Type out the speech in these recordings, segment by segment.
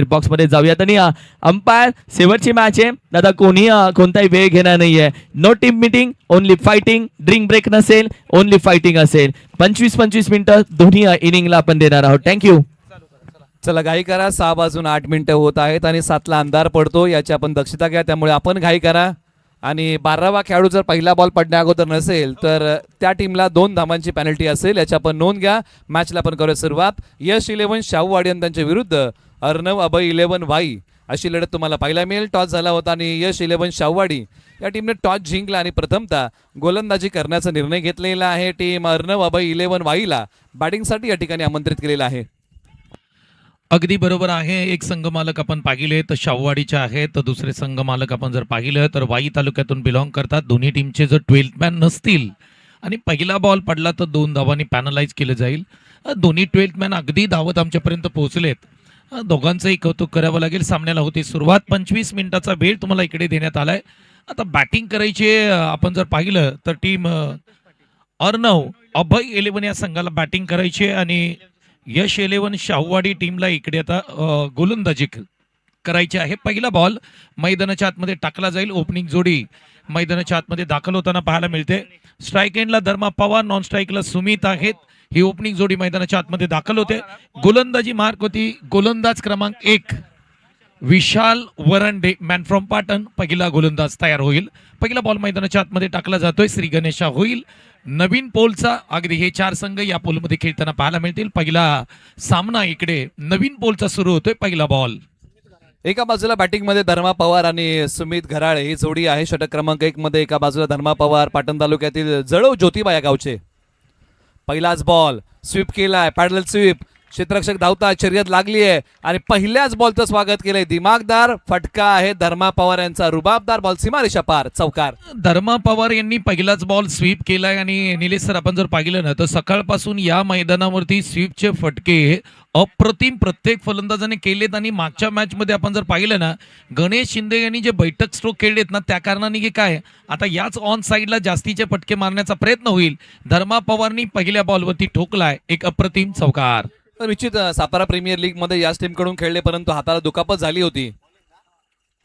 Box मध्ये जाऊयात आणि अंपायर शेवटची मॅच आहे दादा. कोणी कोणताही वेळ घेणार नाहीये. No team meeting, only fighting. Drink break नसेल, ओनली फायटिंग असेल. 25-25 मिनिटं दोन्ही इनिंगला आपण देणार आहोत. थँक्यू. चला घाई करा. 6 वाजून 8 मिनिटं होत आहेत आणि 7ला अंधार पडतो, याची आपण दक्षता घ्या. त्यामुळे आपण घाई करा. आणि 12वा खेळाडू जर पहिला बॉल पडण्या अगोदर नसेल तर त्या टीमला 2 धावांची पेनल्टी असेल, याची आपण नोंद घ्या. मॅचला आपण करूया सुरुवात. यश 11 शाहूवाडी यांच्या विरुद्ध अर्णव अभय 11 वाई अशी लढत तुम्हाला पाहायला मिळेल. टॉस झाला होता आणि यश 11 शाहूवाडी या टीमने टॉस जिंकला आणि प्रथमतः गोलंदाजी करण्याचा निर्णय घेतलेला आहे. टीम अर्णव अभय 11 वाईला बॅटिंगसाठी या ठिकाणी आमंत्रित केलेलं आहे. अगदी बरोबर आहे. एक संघ मालक आपण पाहिले तर शाहूवाडीचे आहेत, तर दुसरे संघ मालक आपण जर पाहिलं तर वाई तालुक्यातून बिलॉंग करतात. दोन्ही टीमचे जर 12th मॅन नसतील आणि पहिला बॉल पडला तर 2 धावांनी पॅनलाइज केलं जाईल. दोन्ही 12th मॅन अगदी धावत आमच्यापर्यंत पोहोचलेत. दोघांचंही कौतुक करावं लागेल. सामन्याला होती सुरुवात. 25 मिनिटाचा वेळ तुम्हाला इकडे देण्यात आलाय. आता बॅटिंग करायची आपण जर पाहिलं तर टीम अर्णव अभय 11 या संघाला बॅटिंग करायची आणि यश 11 शाहूवाडी टीमला इकडे आता गोलंदाजी करायची आहे. पहिला बॉल मैदानाच्या आतमध्ये टाकला जाईल. ओपनिंग जोडी मैदानाच्या आतमध्ये दाखल होताना पाहायला मिळते. स्ट्राईक एंडला धर्मा पवार, नॉन स्ट्राईकला सुमित आहेत. ही ओपनिंग जोडी मैदानाच्या आतमध्ये दाखल होते. गोलंदाजी मार्क होती गोलंदाज क्रमांक 1 विशाल वरंडे, मॅन फ्रॉम पाटण. पहिला गोलंदाज तयार होईल. पहिला बॉल मैदानाच्या आतमध्ये टाकला जातोय. श्री गणेशा होईल. नवीन पोलचा अगदी हे 4 संघ या पोलमध्ये खेळताना पाहायला मिळतील. पहिला सामना इकडे नवीन पोलचा सुरू होतोय. पहिला बॉल. एका बाजूला बॅटिंग मध्ये धर्मा पवार आणि सुमित घराळे ही जोडी आहे. षटक क्रमांक 1 मध्ये एका बाजूला धर्मा पवार पाटण तालुक्यातील जळव ज्योतिबा या गावचे. पहिलाच बॉल स्वीप केलाय, पॅडल स्वीप. क्षेत्ररक्षक धावता, शर्यत लागली आहे आणि पहिल्याच बॉलचं स्वागत केलंय. दिमागदार फटका आहे धर्मा पवार यांचा. रुबाबदार बॉल सीमारेषा पार, चौकार. धर्मा पवार यांनी पहिलाच बॉल स्वीप केलाय आणि निलेश सर आपण जर पाहिलं ना तर सकाळपासून या मैदानावरती स्वीपचे फटके अप्रतिम प्रत्येक फलंदाजाने केलेत. आणि मागच्या मॅच मध्ये आपण जर पाहिलं ना गणेश शिंदे यांनी जे बैठक स्ट्रोक खेळलेत ना त्या कारणाने की काय आता याच ऑन साईडला जास्तीचे फटके मारण्याचा प्रयत्न होईल. धर्मा पवारनी पहिल्या बॉलवरती ठोकलाय एक अप्रतिम चौकार. निश्चित सातारा प्रीमियर लीग मध्ये याच टीमकडून खेळले परंतु हाताला दुखापत झाली होती,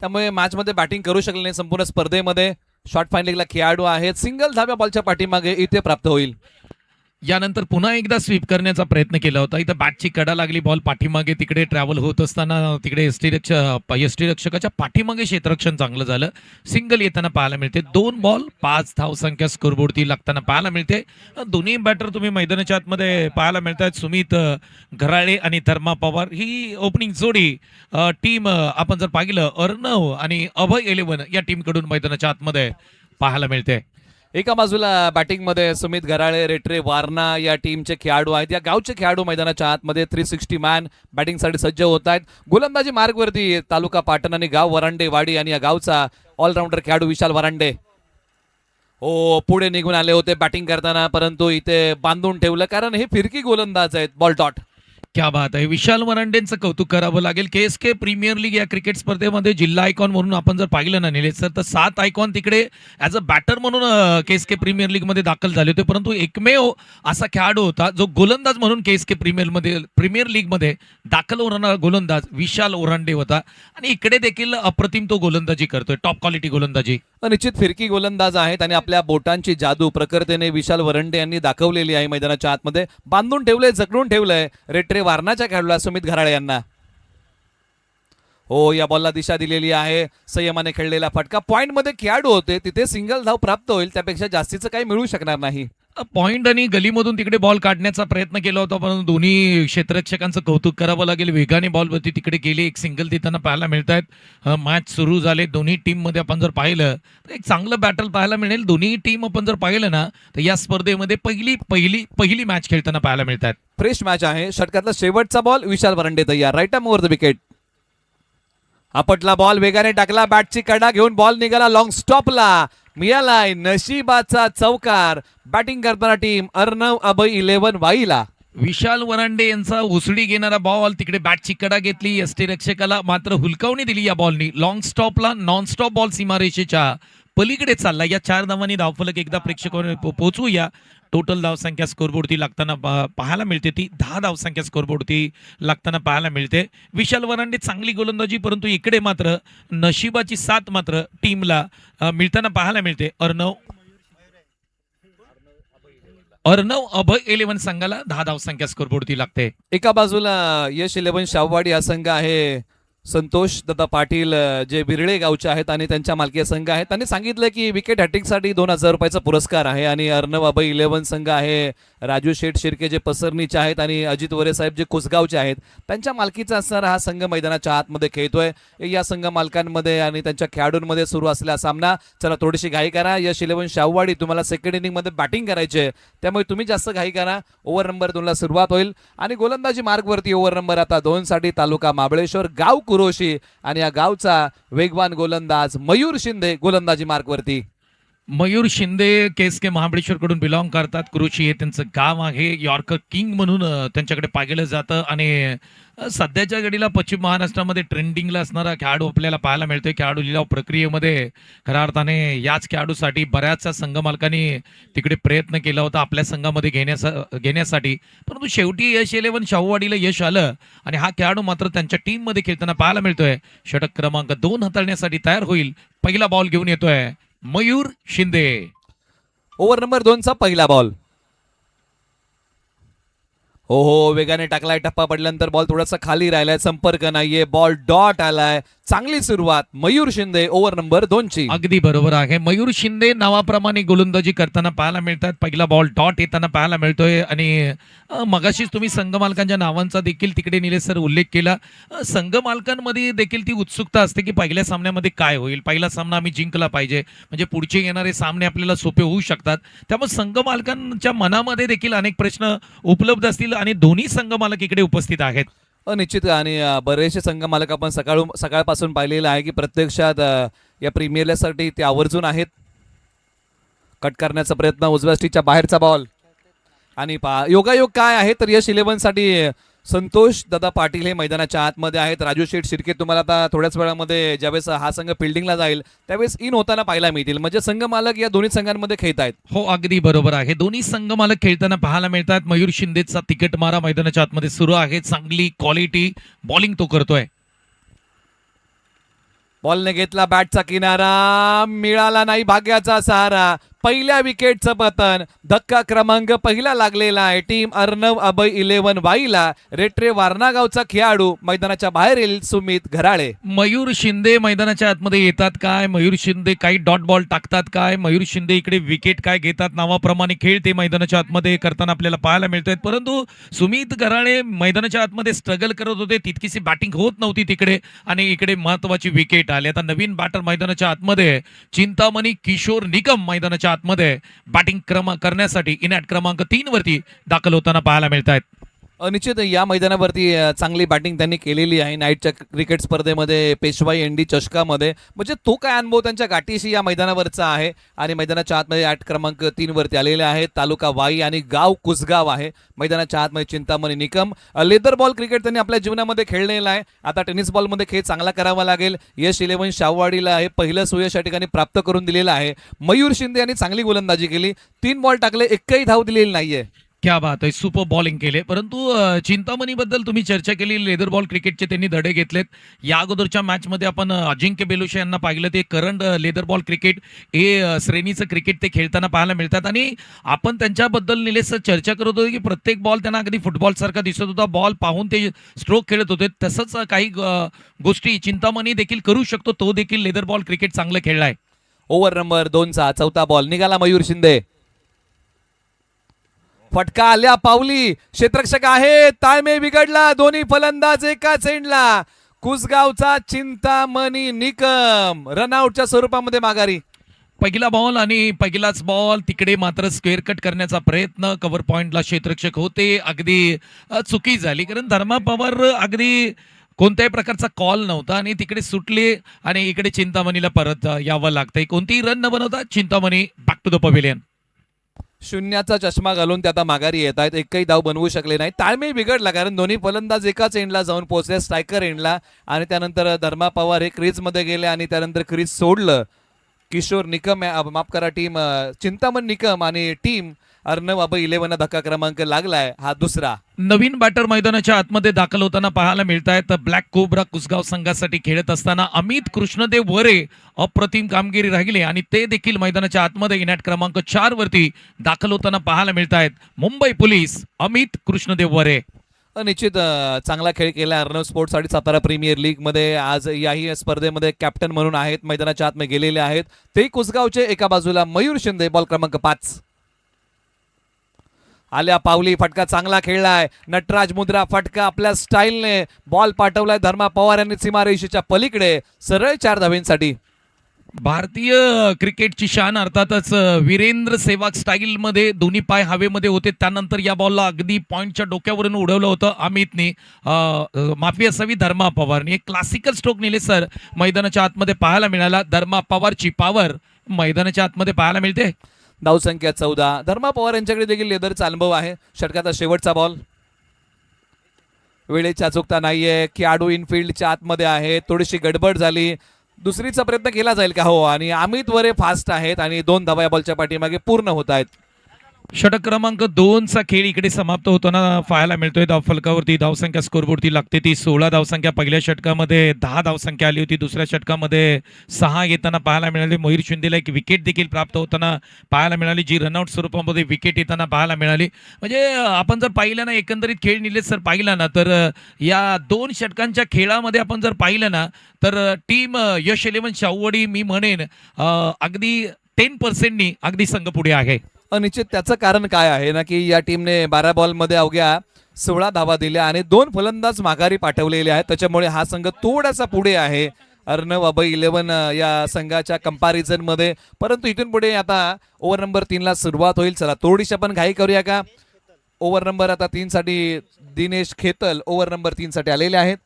त्यामुळे मॅच मध्ये बॅटिंग करू शकले नाही. संपूर्ण स्पर्धेमध्ये शॉर्ट फायनलिंगला खेळाडू आहेत. सिंगल धाव्या बॉलच्या पाठीमागे इथे प्राप्त होईल. यानंतर पुन्हा एकदा स्वीप करण्याचा प्रयत्न केला होता. इथं बॅटची कडा लागली. बॉल पाठीमागे तिकडे ट्रॅव्हल होत असताना तिकडे यष्टीरक्षकाच्या पाठीमागे क्षेत्ररक्षण चांगलं झालं. सिंगल येताना पाहायला मिळते. 2 बॉल 5 धावसंख्या स्कोरबोर्डती लागताना पाहायला मिळते. दोन्ही बॅटर तुम्ही मैदानाच्या आतमध्ये पाहायला मिळतात. सुमित घराळे आणि धर्मा पवार ही ओपनिंग जोडी टीम आपण जर पाहिलं अर्णव आणि अभय 11 या टीमकडून मैदानाच्या आतमध्ये पाहायला मिळते. एका बाजूला बॅटिंग मध्ये सुमित घराळे, रेट्रे वारणा या टीमचे खेळाडू आहेत. या गावचे खेळाडू मैदानाच्या आतमध्ये 360 मॅन बॅटिंगसाठी सज्ज होत आहेत. गोलंदाजी मार्गवरती तालुका पाटण आणि गाव वरांडे वाडी आणि या गावचा ऑलराऊंडर खेळाडू विशाल वरांडे पुढे निघून आले होते बॅटिंग करताना, परंतु इथे बांधून ठेवलं कारण हे फिरकी गोलंदाज आहेत. Ball dot. क्या बात आहे. विशाल वरांडेंचं कौतुक करावं लागेल. KSK प्रीमियर लीग या क्रिकेट स्पर्धेमध्ये जिल्हा आयकॉन म्हणून आपण जर पाहिलं ना निलेश सर तर 7 आयकॉन तिकडे ॲज अ बॅटर म्हणून KSK प्रीमियर लीग मध्ये दाखल झाले होते, परंतु एकमेव असा खेळाडू होता जो गोलंदाज म्हणून KSK प्रीमियर लीग मध्ये दाखल होणारा गोलंदाज विशाल वरांडे होता. आणि इकडे देखील अप्रतिम तो गोलंदाजी करतोय. टॉप क्वालिटी गोलंदाजी. निश्चित फिरकी गोलंदाज आहेत आणि आपल्या बोटांची जादू प्रखरतेने विशाल वरंडे यांनी दाखवलेली आहे. मैदानाच्या आतमध्ये बांधून ठेवलंय, जकडून ठेवलंय रेट्रे वारणाच्या खेळाडूला सुमित घराळे यांना. या बॉलला दिशा दिलेली आहे. संयमाने खेळलेला फटका. पॉइंट मध्ये खेळाडू होते, तिथे सिंगल धाव प्राप्त होईल, त्यापेक्षा जास्तीचं काही मिळू शकणार नाही. पॉइंट आणि गलीमधून तिकडे बॉल काढण्याचा प्रयत्न केला होता, परंतु दोन्ही क्षेत्ररक्षकांचं कौतुक करावं लागेल. वेगाने बॉलवरती तिकडे गेले. एक सिंगल देताना पाहायला मिळत आहेत. मॅच सुरू झाले. दोन्ही टीम मध्ये आपण जर पाहिलं तर एक चांगलं बॅटल पाहायला मिळेल. दोन्ही टीम आपण जर पाहिलं ना तर या स्पर्धेमध्ये पहिली मॅच खेळताना पाहायला मिळत आहेत. फ्रेश मॅच आहे. षटकातला शेवटचा बॉल विशाल वरंडे तयार. Right arm over the wicket. आपटला बॉल, वेगाने टाकला, बॅटची कडा घेऊन बॉल निघाला लॉंग स्टॉपला. मिळालाय नशिबाचा चौकार. बॅटिंग करताना टीम अर्णव अभय 11 वाईला. विशाल वरांडे यांचा उसळी घेणारा बॉल तिकडे बॅटची कडा घेतली. यष्टीरक्षकाला मात्र हुलकावणी दिली या बॉलनी. लॉंग स्टॉपला नॉन स्टॉप बॉल सीमारेषेच्या पलीकडे चालला. या 4 धावांनी धावफलक एकदा प्रेक्षकांना पोहोचवूया. टोटल धावसंख्या स्कोरबोर्डती लागताना पाहायला मिळते ती 10 धावसंख्या स्कोरबोर्डती लागताना पाहायला मिळते. विशाल वरांडे चांगली गोलंदाजी, परंतु इकडे मात्र नशिबाची साथ मात्र टीमला मिळताना पाहायला मिळते. अर्णव अभय 11 संघाला 10 धावसंख्या स्कोरबोर्डती लागते. एका बाजूला यश 11 शाहवाडी हा संघ आहे. संतोष दत्ता पाटील जे बिरळे गावचे आहेत आणि त्यांच्या मालकीय संघ आहेत. त्यांनी सांगितलं की विकेट हॅट्रिकसाठी 2,000 रुपयाचा पुरस्कार आहे. आणि अर्णव अभय 11 संघ आहे राजू शेठ शिर्के जे पसरणीचे आहेत आणि अजित वरे साहेब जे कुसगावचे आहेत, त्यांच्या मालकीचा असणारा हा संघ मैदानाच्या आतमध्ये खेळतोय. या संघ मालकांमध्ये आणि त्यांच्या खेळाडूंमध्ये सुरू असलेला सामना. चला थोडीशी घाई करा. यश 11 शाहवाडी तुम्हाला सेकंड इनिंगमध्ये बॅटिंग करायची आहे, त्यामुळे तुम्ही जास्त घाई करा. ओव्हर नंबर 2 ला सुरुवात होईल आणि गोलंदाजी मार्गवरती ओव्हर नंबर आता 2 साठी तालुका महाबळेश्वर गाव कुरोशी आणि या गावचा वेगवान गोलंदाज मयूर शिंदे गोलंदाजी मार्गवरती. मयूर शिंदे के महाबळेश्वर कडून बिलॉंग करतात. कुरुची हे त्यांचं गाव आहे. यॉर्कर किंग म्हणून त्यांच्याकडे पाहिलं जातं आणि सध्याच्या घडीला पश्चिम महाराष्ट्रामध्ये ट्रेंडिंगला असणारा खेळाडू आपल्याला पाहायला मिळतोय. खेळाडू लिलाव प्रक्रियेमध्ये खऱ्या अर्थाने याच खेळाडूसाठी बऱ्याचशा संघ मालकांनी तिकडे प्रयत्न केला होता आपल्या संघामध्ये घेण्यासाठी, परंतु शेवटी यश 11 शाहूवाडीला यश आलं आणि हा खेळाडू मात्र त्यांच्या टीममध्ये खेळताना पाहायला मिळतोय. षटक क्रमांक 2 हाताळण्यासाठी तयार होईल. पहिला बॉल घेऊन येतोय मयूर शिंदे. ओव्हर नंबर 2 चा पहिला बॉल. हो वेगाने टाकलाय. टप्पा पडल्यानंतर बॉल थोडासा खाली राहिलाय, संपर्क नाहीये, बॉल डॉट आलाय. चांगली सुरुवात मयूर शिंदे ओव्हर नंबर 2 ची. अगदी बरोबर आहे. मयूर शिंदे नावाप्रमाणे गोलंदाजी करताना पाहायला मिळतात. पहिला बॉल डॉट येताना पाहायला मिळतोय आणि मगाशीच तुम्ही संघ मालकांच्या नावांचा देखील तिकडे निलेश सर उल्लेख केला. संघ मालकांमध्ये देखील ती उत्सुकता असते की पहिल्या सामन्यामध्ये काय होईल, पहिला सामना आम्ही जिंकला पाहिजे, म्हणजे पुढचे येणारे सामने आपल्याला सोपे होऊ शकतात. त्यामुळे संघ मालकांच्या मनामध्ये देखील अनेक प्रश्न उपलब्ध असतील आणि दोन्ही संघ मालक इकडे उपस्थित आहेत. निश्चित. आणि बरेचसे संघ मालक आपण सकाळपासून पाहिलेलं आहे की प्रत्यक्षात या प्रीमियर लीगसाठी ते आवर्जून आहेत. कट करण्याचा प्रयत्न, उजव्या स्टिकच्या बाहेरचा बॉल आणि योगायोग काय आहे तर यश 11 साठी संतोष दादा पाटील हे मैदानाच्या आतमध्ये आहेत. राजू शेठ शिर्के तुम्हाला आता थोड्याच वेळामध्ये ज्यावेळेस हा संघ फिल्डिंगला जाईल त्यावेळेस इन होताना पाहायला मिळतील. म्हणजे संघ मालक या दोन्ही संघांमध्ये खेळत आहेत. हो अगदी बरोबर आहे. दोन्ही संघ मालक खेळताना पाहायला मिळतात. मयूर शिंदेचा तिकीट मारा मैदानाच्या आतमध्ये सुरू आहे. चांगली क्वालिटी बॉलिंग तो करतोय. बॉलने घेतला बॅटचा किनारा, मिळाला नाही भाग्याचा सहारा. पहिल्या विकेटचं पतन. धक्का क्रमांक पहिला लागलेला आहे टीम अर्णव अभय 11 वाईला. रेट्रे वारणा गावचा खेळाडू मैदानाच्या बाहेर येईल सुमित घराळे. मयूर शिंदे मैदानाच्या आतमध्ये येतात काय, मयूर शिंदे काही डॉट बॉल टाकतात काय, मयूर शिंदे इकडे विकेट काय घेतात, नावाप्रमाणे खेळ ते मैदानाच्या आतमध्ये करताना आपल्याला पाहायला मिळतोय. परंतु सुमित घराळे मैदानाच्या आतमध्ये स्ट्रगल करत होते, तितकीशी बॅटिंग होत नव्हती तिकडे आणि इकडे महत्वाची विकेट आली. आता नवीन बॅटर मैदानाच्या आतमध्ये चिंतामणी किशोर निकम मैदानाच्या आतमध्ये बॅटिंग करण्यासाठी इनॅट क्रमांक 3 वरती दाखल होताना पाहायला मिळत आहेत. निश्चित या मैदानावरती चांगली बॅटिंग त्यांनी केलेली आहे नाईटच्या क्रिकेट स्पर्धेमध्ये, पेशवाई एनडी चषकामध्ये. म्हणजे तो काय अनुभव त्यांच्या गाठीशी या मैदानावरचा आहे. आणि मैदानाच्या आतमध्ये 8 क्रमांक 3 वरती आलेले आहेत. तालुका वाई आणि गाव कुसगाव आहे. मैदानाच्या आतमध्ये Chintamani Nikam. Leather ball cricket त्यांनी आपल्या जीवनामध्ये खेळलेला आहे. आता टेनिस बॉलमध्ये खेळ चांगला करावा लागेल. यश 11 शाहूवाडीला हे पहिलं सुयश या ठिकाणी प्राप्त करून दिलेलं आहे. मयूर शिंदे यांनी चांगली गोलंदाजी केली. 3 बॉल टाकले, एकही धाव दिलेली नाहीये. क्या बात आहे, सुपर बॉलिंग केले. परंतु चिंतामणी बद्दल तुम्ही चर्चा केली. लेदर बॉल क्रिकेटचे त्यांनी धडे घेतलेत. या अगोदरच्या मॅच मध्ये आपण अजिंक्य बेलुशे यांना पाहिलं. ते करंट लेदर बॉल क्रिकेट हे श्रेणीचं क्रिकेट ते खेळताना पाहायला मिळतात आणि आपण त्यांच्याबद्दल निलेश चर्चा करत होतो की प्रत्येक बॉल त्यांना अगदी फुटबॉल सारखा दिसत होता. बॉल पाहून ते स्ट्रोक खेळत होते. तसंच काही गोष्टी चिंतामणी देखील करू शकतो. तो देखील लेदर बॉल क्रिकेट चांगलं खेळलाय. ओव्हर नंबर 2 चा चौथा बॉल निघाला मयूर शिंदे. फटका आल्या पावली. क्षेत्ररक्षक आहे, ताळमेळ बिघडला. दोन्ही फलंदाज एकाच एंडला. कुसगावचा चिंतामणी निकम रनआउटच्या स्वरूपामध्ये माघारी. पहिला बॉल आणि पहिलाच बॉल. तिकडे मात्र स्क्वेअर कट करण्याचा प्रयत्न. कव्हर पॉइंटला क्षेत्ररक्षक होते. अगदी चुकी झाली कारण धर्मा पवार अगदी कोणत्याही प्रकारचा कॉल नव्हता आणि तिकडे सुटले आणि इकडे चिंतामणीला परत यावं लागतंय. कोणतीही रन न बनवता Chintamani back to the pavilion. शून्याचा चष्मा घालून ते आता माघारी येत आहेत. एकही धाव बनवू शकले नाही. ताळमेळ बिघडला कारण दोन्ही फलंदाज एकाच एंडला जाऊन पोहोचले, स्ट्रायकर एंडला. आणि त्यानंतर धर्मा पवार हे क्रीजमध्ये गेले आणि त्यानंतर क्रीज सोडलं. किशोर निकम माफ करा टीम चिंतामणी निकम आणि टीम अर्णव अभय 11 धक्का क्रमांक लागलाय, हा दुसरा. नवीन बॅटर मैदानाच्या आतमध्ये दाखल होताना पाहायला मिळत आहेत. ब्लॅक कोब्रा कुसगाव संघासाठी खेळत असताना अमित कृष्णदेव वरे अप्रतिम कामगिरी राहिली आणि ते देखील मैदानाच्या आतमध्ये इनॅट क्रमांक 4 वरती दाखल होताना पाहायला मिळत आहेत. मुंबई पोलीस अमित कृष्णदेव वरे. निश्चित चांगला खेळ केला अर्णव. स्पोर्ट्स आणि सातारा प्रीमियर लीग मध्ये आज याही स्पर्धेमध्ये कॅप्टन म्हणून आहेत, मैदानाच्या आतमध्ये गेलेले आहेत ते कुसगावचे. एका बाजूला मयूर शिंदे, बॉल क्रमांक 5. आल्या पावली, फटका चांगला खेळलाय. नटराज मुद्रा फटका आपल्या स्टाईलने बॉल पाठवलाय धर्मा पवार यांनी सीमारेषेच्या पलीकडे, सरळ 4 धावेंसाठी. भारतीय क्रिकेटची शान अर्थातच वीरेंद्र सेहवाग स्टाईल मध्ये दोन्ही पाय हवेमध्ये होते. त्यानंतर या बॉलला अगदी पॉइंटच्या डोक्यावरून उडवलं होतं अमितने, माफी असावी धर्मा पवारने. एक क्लासिकल स्ट्रोक नेले सर मैदानाच्या आतमध्ये पाहायला मिळाला. धर्मा पवारची पॉवर मैदानाच्या आतमध्ये पाहायला मिळते. धावसंख्या 14. धर्मा पवार यांच्याकडे देखील लेदरचा अनुभव आहे. षटकाचा शेवटचा बॉल, वेळेची अचूकता नाहीये. खेळाडू इनफिल्डच्या आतमध्ये आहे, थोडीशी गडबड झाली. दुसरीचा प्रयत्न केला जाईल का? हो. आणि अमित वरे फास्ट आहेत आणि 2 धावा या बॉलच्या पाठीमागे पूर्ण होत आहेत. षटक क्रमांक 2 चा खेळ इकडे समाप्त होताना पाहायला मिळतोय. धावफलकावरती धावसंख्या स्कोरबोर्डती लागते ती 16 धावसंख्या. पहिल्या षटकामध्ये 10 धावसंख्या आली होती, दुसऱ्या षटकामध्ये 6 येताना पाहायला मिळाली. मयूर शिंदेला एक विकेट देखील प्राप्त होताना पाहायला मिळाली, जी रनआउट स्वरूपामध्ये विकेट येताना पाहायला मिळाली. म्हणजे आपण जर पाहिलं ना एकंदरीत खेळ निलेश सर पाहिला ना तर या 2 षटकांच्या खेळामध्ये आपण जर पाहिलं ना तर टीम यश 11 शाहूवाडी मी म्हणेन अगदी 10% अगदी संघ पुढे आहे. निश्चित त्याचं कारण काय आहे ना की या टीमने 12 बॉलमध्ये अवघ्या 16 धावा दिल्या आणि 2 फलंदाज माघारी पाठवलेले आहेत. त्याच्यामुळे हा संघ थोडासा पुढे आहे अर्णव अभय 11 या संघाच्या कंपॅरिझन मध्ये. परंतु इथून पुढे आता ओव्हर नंबर 3 ला सुरुवात होईल. चला थोडीशी आपण घाई करूया का? ओव्हर नंबर आता 3 साठी दिनेश खेतल ओव्हर नंबर 3 साठी आलेले आहेत.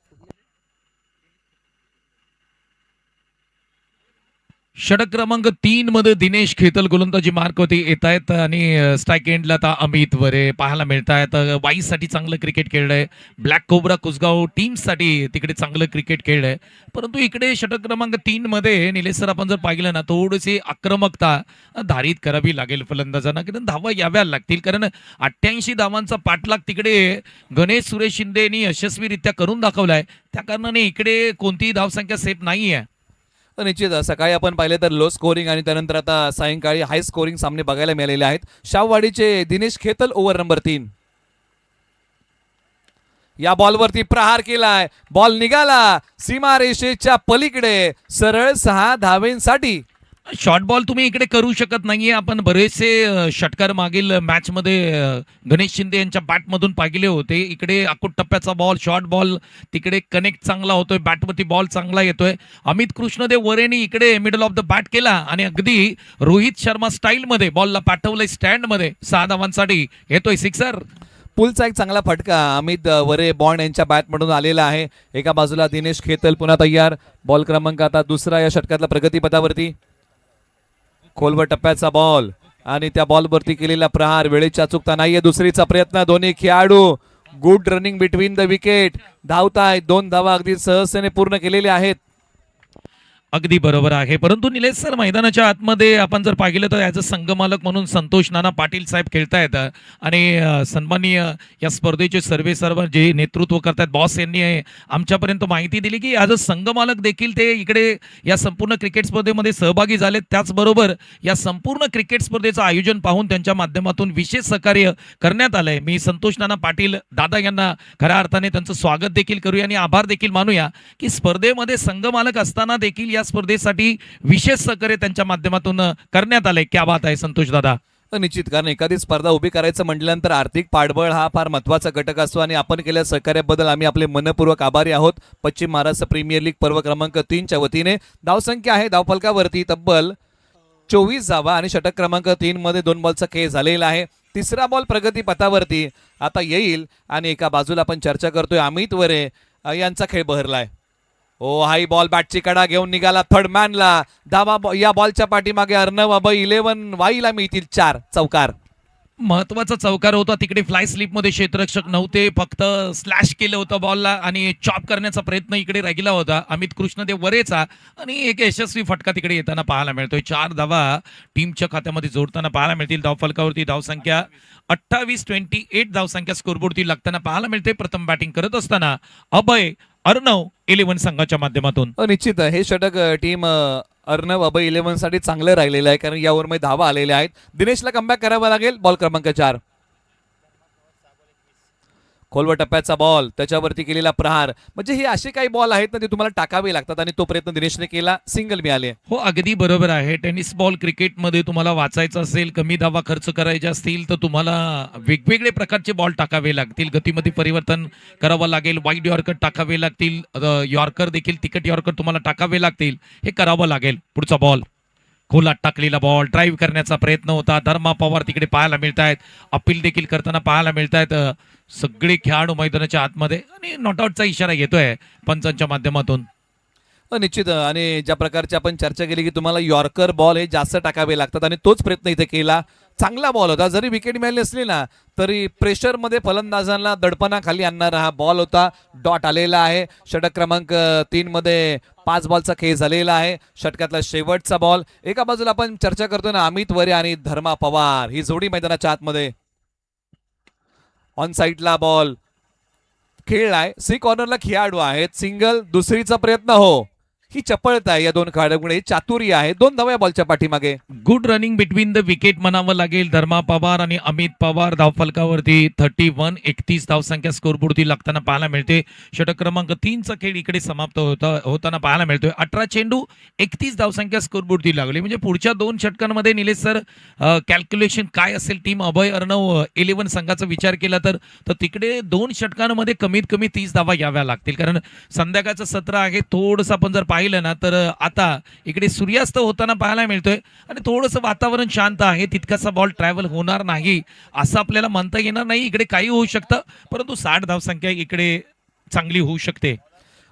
षटक क्रमांक 3 मध्ये दिनेश खेतल गोलंदाजी मार्कवरती येत आहेत आणि स्ट्राईक एंडला आता अमित वरे पाहायला मिळत आहेत. वाईसाठी चांगलं क्रिकेट खेळलंय. ब्लॅक कोब्रा कुसगाव टीमसाठी तिकडे चांगलं क्रिकेट खेळलंय. परंतु इकडे षटक क्रमांक 3 मध्ये निलेश सर आपण जर पाहिलं ना थोडीशी आक्रमकता धारित करावी लागेल फलंदाजांना, कारण धावा याव्या लागतील. कारण 88 धावांचा पाठलाग तिकडे गणेश सुरेश शिंदे यांनी यशस्वीरित्या करून दाखवलाय. त्या कारणाने इकडे कोणतीही धावसंख्या सेफ नाहीये. निश्चित सकाळी आपण पाहिले तर लो स्कोरिंग आणि त्यानंतर आता सायंकाळी हाय स्कोरिंग सामने बघायला मिळालेले आहेत. शाहवाडीचे दिनेश खेतल ओव्हर नंबर 3. या बॉलवरती प्रहार केलाय, बॉल निघाला सीमारेषेच्या पलीकडे, सरळ 6 धावेंसाठी. शॉर्ट बॉल तुम्ही इकडे करू शकत नाहीये. आपण बरेचसे षटकार मागील मॅच मध्ये गणेश शिंदे यांच्या बॅटमधून पाहिले होते. इकडे अकोट टप्प्याचा बॉल, शॉर्ट बॉल तिकडे कनेक्ट चांगला होतोय, बॅटवरती बॉल चांगला येतोय. अमित कृष्णदेव वरेने इकडे मिडल ऑफ द बॅट केला आणि अगदी रोहित शर्मा स्टाईल मध्ये बॉलला पाठवलंय स्टँड मध्ये. 6 धावांसाठी येतोय सिक्सर. पुलचा एक चांगला फटका अमित वरे बॉन्ड यांच्या बॅटमधून आलेला आहे. एका बाजूला दिनेश खेतल पुन्हा तयार. बॉल क्रमांक आता 2 या षटकातला प्रगतीपथावरती. खोलवर टप्प्याचा बॉल आणि त्या बॉलवरती केलेला प्रहार, वेळेची अचूकता नाहीये. दुसरीचा प्रयत्न, दोन्ही खेळाडू good running between the wicket, धावताय. 2 धावा अगदी सहजतेने पूर्ण केलेल्या आहेत. अगदी बरोबर आहे. परंतु निलेश सर मैदानाच्या आतमध्ये आपण जर पाहिलं तर ॲज अ संघमालक म्हणून संतोष नाना पाटील साहेब खेळतायत आणि सन्माननीय या स्पर्धेचे सर्व जे नेतृत्व करतायत बॉस यांनी आमच्यापर्यंत माहिती दिली की ॲज अ संघमालक देखील ते इकडे या संपूर्ण क्रिकेट स्पर्धेमध्ये सहभागी झालेत. त्याचबरोबर या संपूर्ण क्रिकेट स्पर्धेचं आयोजन पाहून त्यांच्या माध्यमातून विशेष सहकार्य करण्यात आलंय. मी संतोष नाना पाटील दादा यांना खऱ्या अर्थाने त्यांचं स्वागत देखील करूया आणि आभार देखील मानूया की स्पर्धेमध्ये संघमालक असताना देखील या स्पर्धेसाठी विशेष सहकार्य त्यांच्या माध्यमातून करण्यात आलंय. क्या बात आहे संतोष दादा. निश्चित, कारण एखादी स्पर्धा उभी करायचं म्हटल्यानंतर आर्थिक पाठबळ हा फार महत्त्वाचा घटक असतो आणि आपण केलेल्या सहकार्याबद्दल आम्ही आपले मनपूर्वक आभारी आहोत. पश्चिम महाराष्ट्र प्रीमियर लीग पर्व क्रमांक 3 च्या वतीने धावसंख्या आहे धावफलकावरती तब्बल 24 धावा आणि षटक क्रमांक 3 मध्ये 2 बॉलचा खेळ झालेला आहे. 3रा बॉल प्रगती पथावरती आता येईल आणि एका बाजूला आपण चर्चा करतोय अमित वरे यांचा खेळ बहरलाय. ओ हाई बॉल बॅटची कडा घेऊन निघाला थर्ड मॅनला. धावा या बॉलच्या पाठीमागे अर्णव अभय 11 वाईला मिळतील 4 चौकार. महत्वाचा चौकार होता तिकडे फ्लाय स्लिपमध्ये क्षेत्ररक्षक नव्हते, फक्त स्लॅश केलं होतं बॉलला आणि चॉप करण्याचा प्रयत्न इकडे राहिला होता अमित कृष्णदेव वरेचा आणि एक यशस्वी फटका तिकडे येताना पाहायला मिळतोय. 4 धावा टीमच्या खात्यामध्ये जोडताना पाहायला मिळतील. धावफलकावरती धावसंख्या 28-28 धावसंख्या स्कोरबोर्डती लागताना पाहायला मिळते. प्रथम बॅटिंग करत असताना अभय अर्णव 11 संघाच्या माध्यमातून. निश्चित हे षटक टीम अर्णव अभय 11 साठी चांगलं राहिलेलं आहे, कारण या ओव्हरमध्ये धावा आलेल्या आहेत. दिनेशला कमबॅक करावा लागेल. बॉल क्रमांक 4 खोलवर टप्प्याचा बॉल, त्याच्यावरती केलेला प्रहार, म्हणजे हे असे काही बॉल आहेत ना ते तुम्हाला टाकावे लागतात आणि तो प्रयत्न दिनेशने केला. सिंगल मिळाले. हो अगदी बरोबर आहे. टेनिस बॉल क्रिकेटमध्ये तुम्हाला वाचायचं असेल, कमी धावा खर्च करायचे असतील तर तुम्हाला वेगवेगळे प्रकारचे बॉल टाकावे लागतील. गतीमध्ये परिवर्तन करावं लागेल. वाईड यॉर्कर टाकावे लागतील. यॉर्कर देखील तिकट यॉर्कर तुम्हाला टाकावे लागतील. हे करावं लागेल. पुढचा बॉल खोलात टाकलेला बॉल, ड्राईव्ह करण्याचा प्रयत्न होता. धर्मा पवार तिकडे पाहायला मिळत आहेत. अपील देखील करताना पाहायला मिळत आहेत. सगळे खेळाडू मैदानाच्या आतमध्ये आणि नॉटआउटचा इशारा येतोय पंचांच्या माध्यमातून. निश्चित. आणि ज्या प्रकारची आपण चर्चा केली की तुम्हाला यॉर्कर बॉल हे जास्त टाकावे लागतात आणि तोच प्रयत्न इथे केला. चांगला बॉल होता. जरी विकेट मिळाली असली ना तरी प्रेशरमध्ये फलंदाजांना दडपणाखाली आणणारा हा बॉल होता. डॉट आलेला आहे. षटक क्रमांक 3 मध्ये 5 बॉलचा खेळ झालेला आहे. षटकातला शेवटचा बॉल. एका बाजूला आपण चर्चा करतोय ना अमित वरे आणि धर्मा पवार, ही जोडी मैदानाच्या आतमध्ये. ऑन साईडला बॉल खेळलाय. सी कॉर्नरला खेळाडू आहेत. सिंगल, दुसरीचा प्रयत्न. हो, ही चपळता आहे या दोन खेळाडूंकडे. चातुर्य आहे. 2 धावा या बॉलच्या पाठीमागे. Good running between the wicket म्हणावं लागेल. धर्मा पवार आणि अमित पवार धावफलकावरती 31-31 धावसंख्या स्कोरबोर्डती लागताना पाहायला मिळते. षटक क्रमांक 3चा खेळ इकडे समाप्त होताना पाहायला मिळतोय. 18 चेंडू 31 धावसंख्या स्कोरबोर्डती लागली. म्हणजे पुढच्या 2 षटकांमध्ये निलेश सर कॅल्क्युलेशन काय असेल टीम अभय अर्णव 11 संघाचा विचार केला तर तिकडे 2 षटकांमध्ये कमीत कमी 30 धावा याव्या लागतील. कारण संध्याकाळचं सत्र आहे. थोडंसं आपण जर पाहिलं ना तर आता इकडे सूर्यास्त होताना पाहायला मिळतोय आणि थोडंसं वातावरण शांत आहे. तितकासा बॉल ट्रॅव्हल होणार नाही असं आपल्याला म्हणता येणार नाही. इकडे काही होऊ शकतं, परंतु 60 धावसंख्या इकडे चांगली होऊ शकते.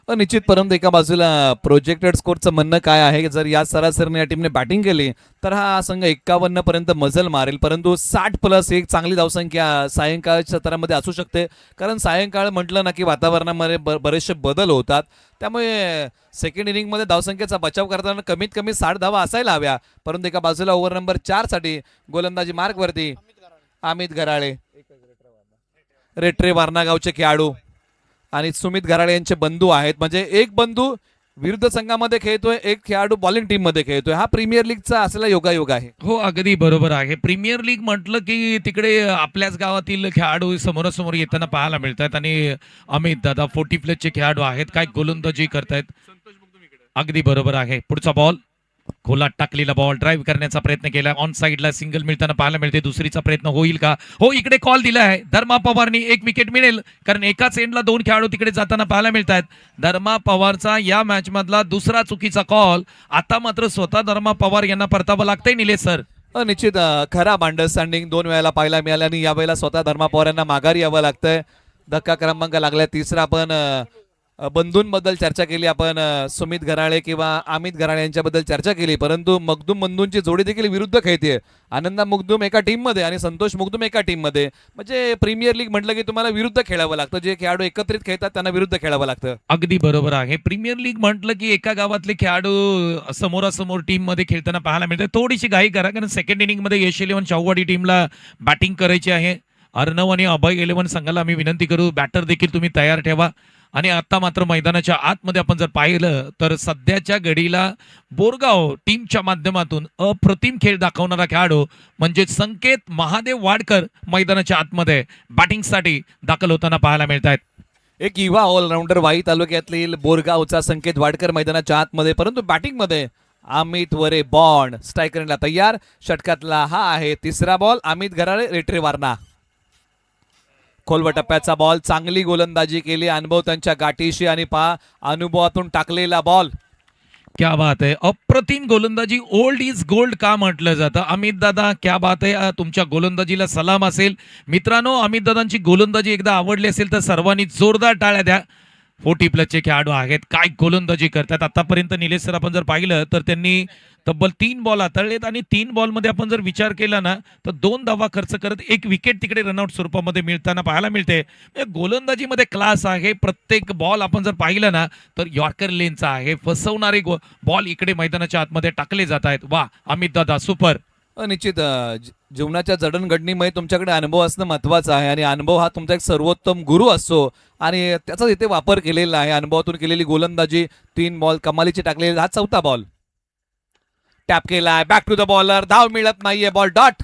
निश्चित. परंतु एका बाजूला प्रोजेक्टेड स्कोरचं म्हणणं काय आहे, जर या सरासरीने या टीमने बॅटिंग केली तर हा संघ 51 पर्यंत मजल मारेल. परंतु 60+ एक चांगली धावसंख्या सायंकाळच्या सत्रामध्ये असू शकते. कारण सायंकाळ म्हटलं ना की वातावरणामध्ये बरेचसे बदल होतात. त्यामुळे सेकंड इनिंगमध्ये धावसंख्येचा बचाव करताना कमीत कमी 60 धावा असायला हव्या. परंतु एका बाजूला ओव्हर नंबर 4 साठी गोलंदाजी मार्कवरती अमित गराळे, रेट्रे वारणा गावचे खेळाडू आणि सुमित गराळे यांचे बंधू आहेत. म्हणजे एक बंधू विरुद्ध संघामध्ये खेळतोय, एक खेळाडू बॉलिंग टीम मध्ये खेळतोय. हा प्रीमियर लीगचा असलेला योगायोग आहे. हो अगदी बरोबर आहे. प्रीमियर लीग म्हटलं की तिकडे आपल्याच गावातील खेळाडू समोरासमोर येताना पाहायला मिळतात आणि अमित दादा 40+ खेळाडू आहेत. काय गोलंदाजी करतायत. अगदी बरोबर आहे. पुढचा बॉल खोलात टाकलेला बॉल, ड्राईव्ह करण्याचा प्रयत्न केला. ऑन साईडला सिंगल मिळताना पाहायला मिळते. दुसरीचा प्रयत्न होईल का. हो, इकडे कॉल दिला आहे. धर्मा पवारनी 1 विकेट मिळेल, कारण एकाच एंडला 2 खेळाडू तिकडे जाताना पाहायला मिळतात. धर्मा पवारचा या मॅच मधला दुसरा चुकीचा कॉल. आता मात्र स्वतः धर्मा पवार यांना परतावं लागतंय निलेश सर. निश्चित. खराब अंडरस्टँडिंग 2 वेळेला पाहायला मिळालं आणि यावेळेला स्वतः धर्मा पवार यांना माघारी यावं लागतंय. धक्का क्रमांक लागलाय 3रा. आपण बंधूंबद्दल चर्चा केली, आपण सुमित गराळे किंवा अमित गराळे यांच्याबद्दल चर्चा केली, परंतु मखदूम बंधूंची जोडी देखील विरुद्ध खेळते. आनंदा मखदूम एका टीम मध्ये आणि संतोष मखदूम एका टीम मध्ये. म्हणजे प्रीमियर लीग म्हटलं की तुम्हाला विरुद्ध खेळावं लागतं. जे खेळाडू एकत्रित खेळतात त्यांना विरुद्ध खेळावं लागतं. अगदी बरोबर आहे. प्रीमियर लीग म्हटलं की एका गावातले खेळाडू समोरासमोर टीम मध्ये खेळताना पाहायला मिळते. थोडीशी घाई करा, कारण सेकंड इनिंग मध्ये यश 11 शाहूवाडी टीमला बॅटिंग करायची आहे. अर्णव आणि अभय 11 संघाला आम्ही विनंती करू, बॅटर देखील तुम्ही तयार ठेवा. आणि आता मात्र मैदानाच्या आतमध्ये आपण जर पाहिलं तर सध्याच्या घडीला बोरगाव टीमच्या माध्यमातून अप्रतिम खेळ दाखवणारा खेळाडू म्हणजे संकेत महादेव वाडकर मैदानाच्या आतमध्ये बॅटिंगसाठी दाखल होताना पाहायला मिळत आहेत. एक युवा ऑलराऊंडर वाई तालुक्यातील बोरगावचा संकेत वाडकर मैदानाच्या आतमध्ये, परंतु बॅटिंग मध्ये अमित वरे बॉन्ड स्ट्रायकरला तयार. षटकातला हा आहे 3रा बॉल. अमित गराळे, रेट्रे वारणा. खोलवर टप्प्याचा बॉल, चांगली गोलंदाजी केली. अनुभव त्यांच्या गाठीशी आणि अनुभवातून टाकलेला बॉल. क्या बात आहे. अप्रतिम गोलंदाजी. ओल्ड इज गोल्ड का म्हटलं जातं. अमित दादा क्या बात आहे. तुमच्या गोलंदाजीला सलाम असेल. मित्रांनो, अमित दादांची गोलंदाजी एकदा आवडली असेल तर सर्वांनी जोरदार टाळ्या द्या. 40+ खेळाडू आहेत. काय गोलंदाजी करतात आतापर्यंत. निलेश सर आपण जर पाहिलं तर त्यांनी तब्बल 3 बॉल हाताळलेत आणि 3 बॉलमध्ये आपण जर विचार केला ना तर 2 धावा खर्च करत एक विकेट तिकडे रनआउट स्वरूपामध्ये मिळताना पाहायला मिळते. म्हणजे गोलंदाजीमध्ये क्लास आहे. प्रत्येक बॉल आपण जर पाहिलं ना तर यॉर्कर लेनचा आहे. फसवणारे बॉल इकडे मैदानाच्या आतमध्ये टाकले जात आहेत. वा अमित दादा सुपर. निश्चित जीवनाच्या जडणघडणीमध्ये तुमच्याकडे अनुभव असणं महत्वाचं आहे आणि अनुभव हा तुमचा एक सर्वोत्तम गुरु असतो आणि त्याचा इथे वापर केलेला आहे. अनुभवातून केलेली गोलंदाजी 3 बॉल कमालीचे टाकलेले. हा 4था बॉल टॅप केलाय. Back to the bowler. धाव मिळत नाहीये. Ball dot.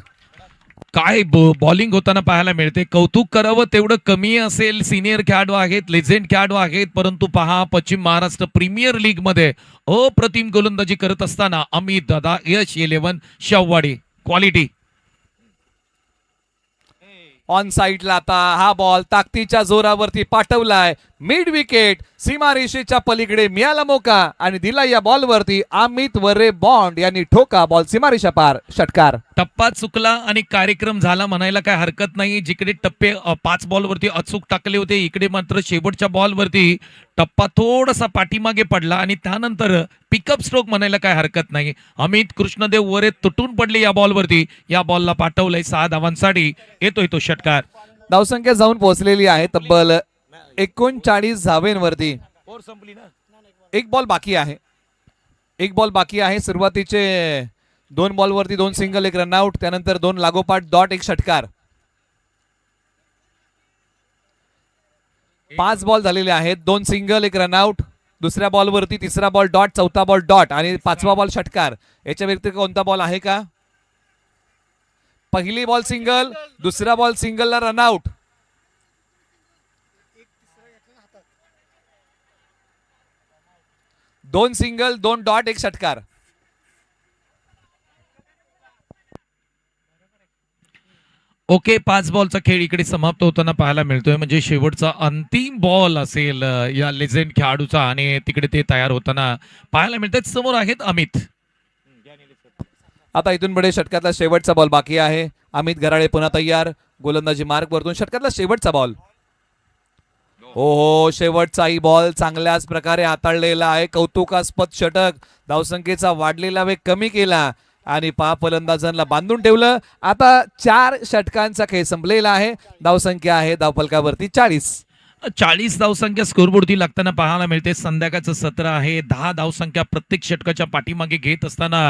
काय बॉलिंग होताना पाहायला मिळते. कौतुक करावं तेवढं कमी असेल. सिनियर खेळाडू आहेत, लेजेंड खेळाडू आहेत, परंतु पहा पश्चिम महाराष्ट्र प्रीमियर लीग मध्ये अप्रतिम गोलंदाजी करत असताना अमित दादा यश 11 शाहवाडी क्वालिटी. ऑन साईडला आता हा बॉल ताकदीच्या जोरावरती पाठवलाय. मिड विकेट सीमारेषेच्या पलीकडे मिळाला मोका आणि दिला या बॉलवरती अमित वरे बॉन्ड यांनी ठोका. बॉल सीमारेषा पार. षटकार. टप्पा चुकला आणि कार्यक्रम झाला म्हणायला काय हरकत नाही. जिकडे टप्पे 5 बॉलवरती अचूक टाकले होते इकडे मात्र शेवटच्या बॉलवरती टप्पा थोडासा पाठीमागे पडला आणि त्यानंतर पिकअप स्ट्रोक म्हणायला काय हरकत नाही. अमित कृष्णदेव वरे तुटून पडले या बॉलवरती. या बॉलला पाठवलंय 6 धावांसाठी. येतोय तो षटकार. धावसंख्या जाऊन पोहोचलेली आहे तब्बल 39 धावेंवरती. एक बॉल बाकी आहे. एक बॉल बाकी आहे. सुरुवातीचे 2 बॉलवरती 2 सिंगल 1 रनआउट. त्यानंतर 2 लागोपाठ डॉट 1 षटकार. 5 बॉल झालेले आहेत. 2 सिंगल 1 रनआउट. दुसऱ्या बॉलवरती 3रा बॉल डॉट, 4था बॉल डॉट आणि 5वा बॉल षटकार. याच्या व्यतिरिक्त कोणता बॉल आहे का? पहिली बॉल सिंगल, दुसरा बॉल सिंगलला रनआउट. दोन सिंगल 2 डॉट 1 षटकार. ओके 5 बॉलचा खेळ इकडे समाप्त होताना पाहायला मिळतोय. म्हणजे शेवटचा अंतिम बॉल असेल या लेजेंड खेळाडूचा आणि तिकडे ते तयार होताना पाहायला मिळतात. समोर आहेत अमित. आता इथून पुढे षटकातला शेवटचा बॉल बाकी आहे. अमित घराळे पुन्हा तयार. गोलंदाजी मार्क वरतून षटकातला शेवटचा बॉल. हो शेवटचाही बॉल चांगल्याच प्रकारे हाताळलेला आहे. कौतुकास्पद षटक. धावसंख्येचा वाढलेला वेग कमी केला आणि फलंदाजांना बांधून ठेवलं. आता 4 षटकांचा खेळ संपलेला आहे. धावसंख्या आहे धावफलकावरती 40. 40 धावसंख्या स्कोरबोर्डती लागताना पाहायला मिळते. संध्याकाळचं सत्र आहे. 10 धावसंख्या प्रत्येक षटकाच्या पाठीमागे घेत असताना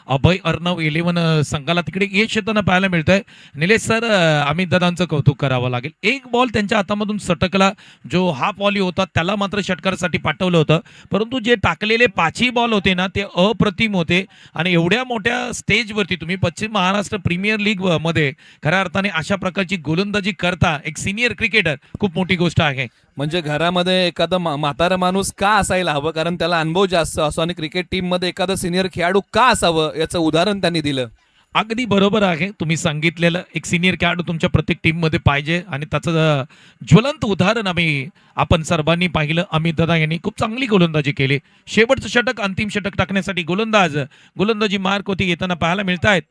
अभय अर्णव 11 संघाला तिकडे यश येताना पाहायला मिळतंय. निलेश सर अमित दादांचं कौतुक करावं लागेल. एक बॉल त्यांच्या हातामधून सटकला जो हाफ व्हॉली होता त्याला मात्र षटकारासाठी पाठवलं होतं. परंतु जे टाकलेले 5ही बॉल होते ना ते अप्रतिम होते आणि एवढ्या मोठ्या स्टेजवरती तुम्ही पश्चिम महाराष्ट्र प्रीमियर लीग मध्ये खऱ्या अर्थाने अशा प्रकारची गोलंदाजी करता एक सिनियर क्रिकेटर खूप मोठी गोष्ट आहे. म्हणजे घरामध्ये एखादा म्हातारा माणूस का असायला हवं कारण त्याला अनुभव जास्त असतो आणि क्रिकेट टीम मध्ये एखादा सिनियर खेळाडू का असावं याचं उदाहरण त्यांनी दिलं. अगदी बरोबर आहे तुम्ही सांगितलेलं. एक सिनियर खेळाडू तुमच्या प्रत्येक टीम मध्ये पाहिजे आणि त्याचं ज्वलंत उदाहरण आपण सर्वांनी पाहिलं. अमित दादा यांनी खूप चांगली गोलंदाजी केली. शेवटचं षटक अंतिम षटक टाकण्यासाठी गोलंदाजी मार्क होती येताना पाहायला मिळत आहेत.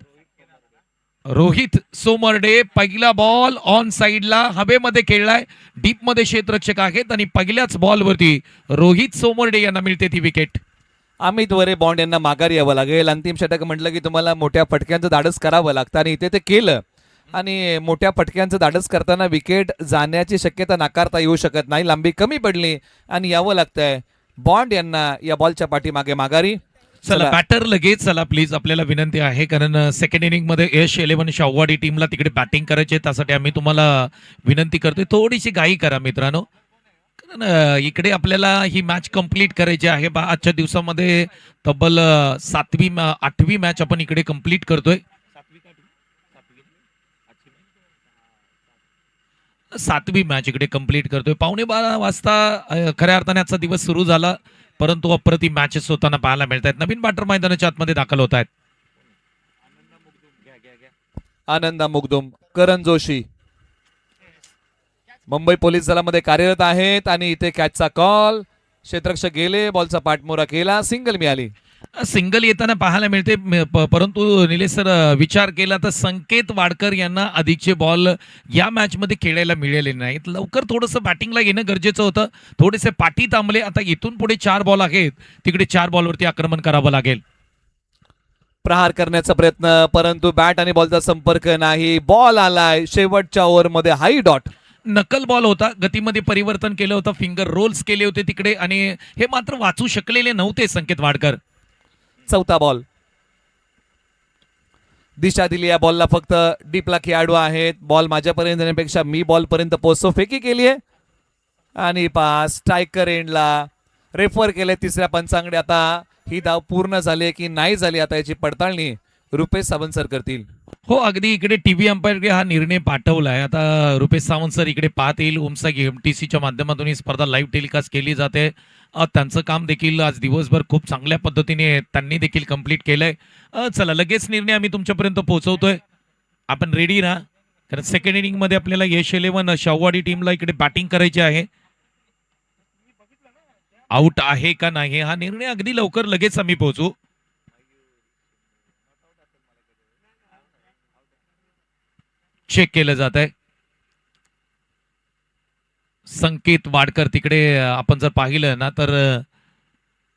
रोहित सोमर्डे पहिला बॉल ऑन साइडला हवेमध्ये खेळलाय. डीप मध्ये क्षेत्ररक्षक आहेत आणि पहिल्याच बॉलवरती रोहित सोमर्डे यांना मिळते ती विकेट. अमित वरे बॉन्ड यांना माघारी यावं लागेल. अंतिम षटक म्हटलं की तुम्हाला मोठ्या फटक्यांचं धाडस करावं लागतं आणि इथे ते केलं आणि मोठ्या फटक्यांचं धाडस करताना विकेट जाण्याची शक्यता नाकारता येऊ शकत नाही. लांबी कमी पडली आणि यावं लागतंय. बॉन्ड यांना या बॉलच्या पाठीमागे माघारी. चला बॅटर लगेच चला प्लीज आपल्याला विनंती आहे कारण सेकंड इनिंग मध्ये यश 11 शाहवाडी टीमला तिकडे बॅटिंग करायचे. त्यासाठी आम्ही तुम्हाला विनंती करतोय थोडीशी घाई करा मित्रांनो कारण इकडे आपल्याला ही मॅच कंप्लीट करायची आहे. आजच्या दिवसामध्ये तब्बल 8वी मॅच आपण इकडे कंप्लीट करतोय. 7वी मॅच इकडे कंप्लीट करतोय. 11:15 वाजता खऱ्या अर्थाने आजचा दिवस सुरू झाला परंतु अप्रतिम मॅचेस होताना पाहायला मिळत आहेत. नवीन बॅटर मैदानाच्या आतमध्ये दाखल होत आहेत. आनंदा मुगदुम, करण जोशी मुंबई पोलीस दलामध्ये कार्यरत आहेत आणि इथे कॅचचा कॉल. क्षेत्ररक्षक गेले. बॉलचा पाठमोरा केला. सिंगल मिळाली. सिंगल येताना पाहायला मिळते परंतु निलेश सर विचार केला तर संकेत वाडकर यांना अधिकचे बॉल या मॅच मध्ये खेळायला मिळाले नाहीत. लवकर थोडंसं बॅटिंगला येणं गरजेचं होतं. थोडेसे पाठी थांबले. आता इथून पुढे 4 बॉल आहेत तिकडे 4 बॉलवरती आक्रमण करावं लागेल. प्रहार करण्याचा प्रयत्न, परंतु बॅट आणि बॉलचा संपर्क नाही. बॉल आलाय शेवटच्या ओव्हरमध्ये हाई डॉट. नकल बॉल होता, गतीमध्ये परिवर्तन केलं होतं, फिंगर रोल्स केले होते तिकडे आणि हे मात्र वाचू शकलेले नव्हते संकेत वाडकर. चौथा बॉल. दिशा दिली या बॉलला, फक्त डीपला खेळाडू आहेत. बॉल माझ्यापर्यंत येण्यापेक्षा मी बॉल पर्यंत पोहोचतो. फेकी केली आहे आणि पास स्ट्रायकर एंडला रेफर केले तिसऱ्या पंचांकडे. आता ही धाव पूर्ण झाली की नाही झाली, आता याची पडताळणी रुपेश सावंत सर करतील. हो, अगदी इकडे टीव्ही अंपायरकडे हा निर्णय पाठवलाय. आता रुपेश सावंत सर इकडे पाहत येईल. उमसा एमटीसीच्या माध्यमातून ही स्पर्धा लाईव्ह टेलिकास्ट केली जाते. त्यांचं काम देखील आज दिवसभर खूप चांगल्या पद्धतीने त्यांनी देखील कंप्लीट केलंय. चला, लगेच निर्णय आम्ही तुमच्यापर्यंत पोहोचवतोय. आपण रेडी राहा, कारण सेकंड इनिंग मध्ये आपल्याला यश 11 शाहूवाडी टीमला इकडे बॅटिंग करायची आहे. आउट आहे का नाही हा निर्णय अगदी लवकर लगेच आम्ही पोहोचू. चेक केलं जात आहे. संकेत वाडकर तिकडे आपण जर पाहिलं ना तर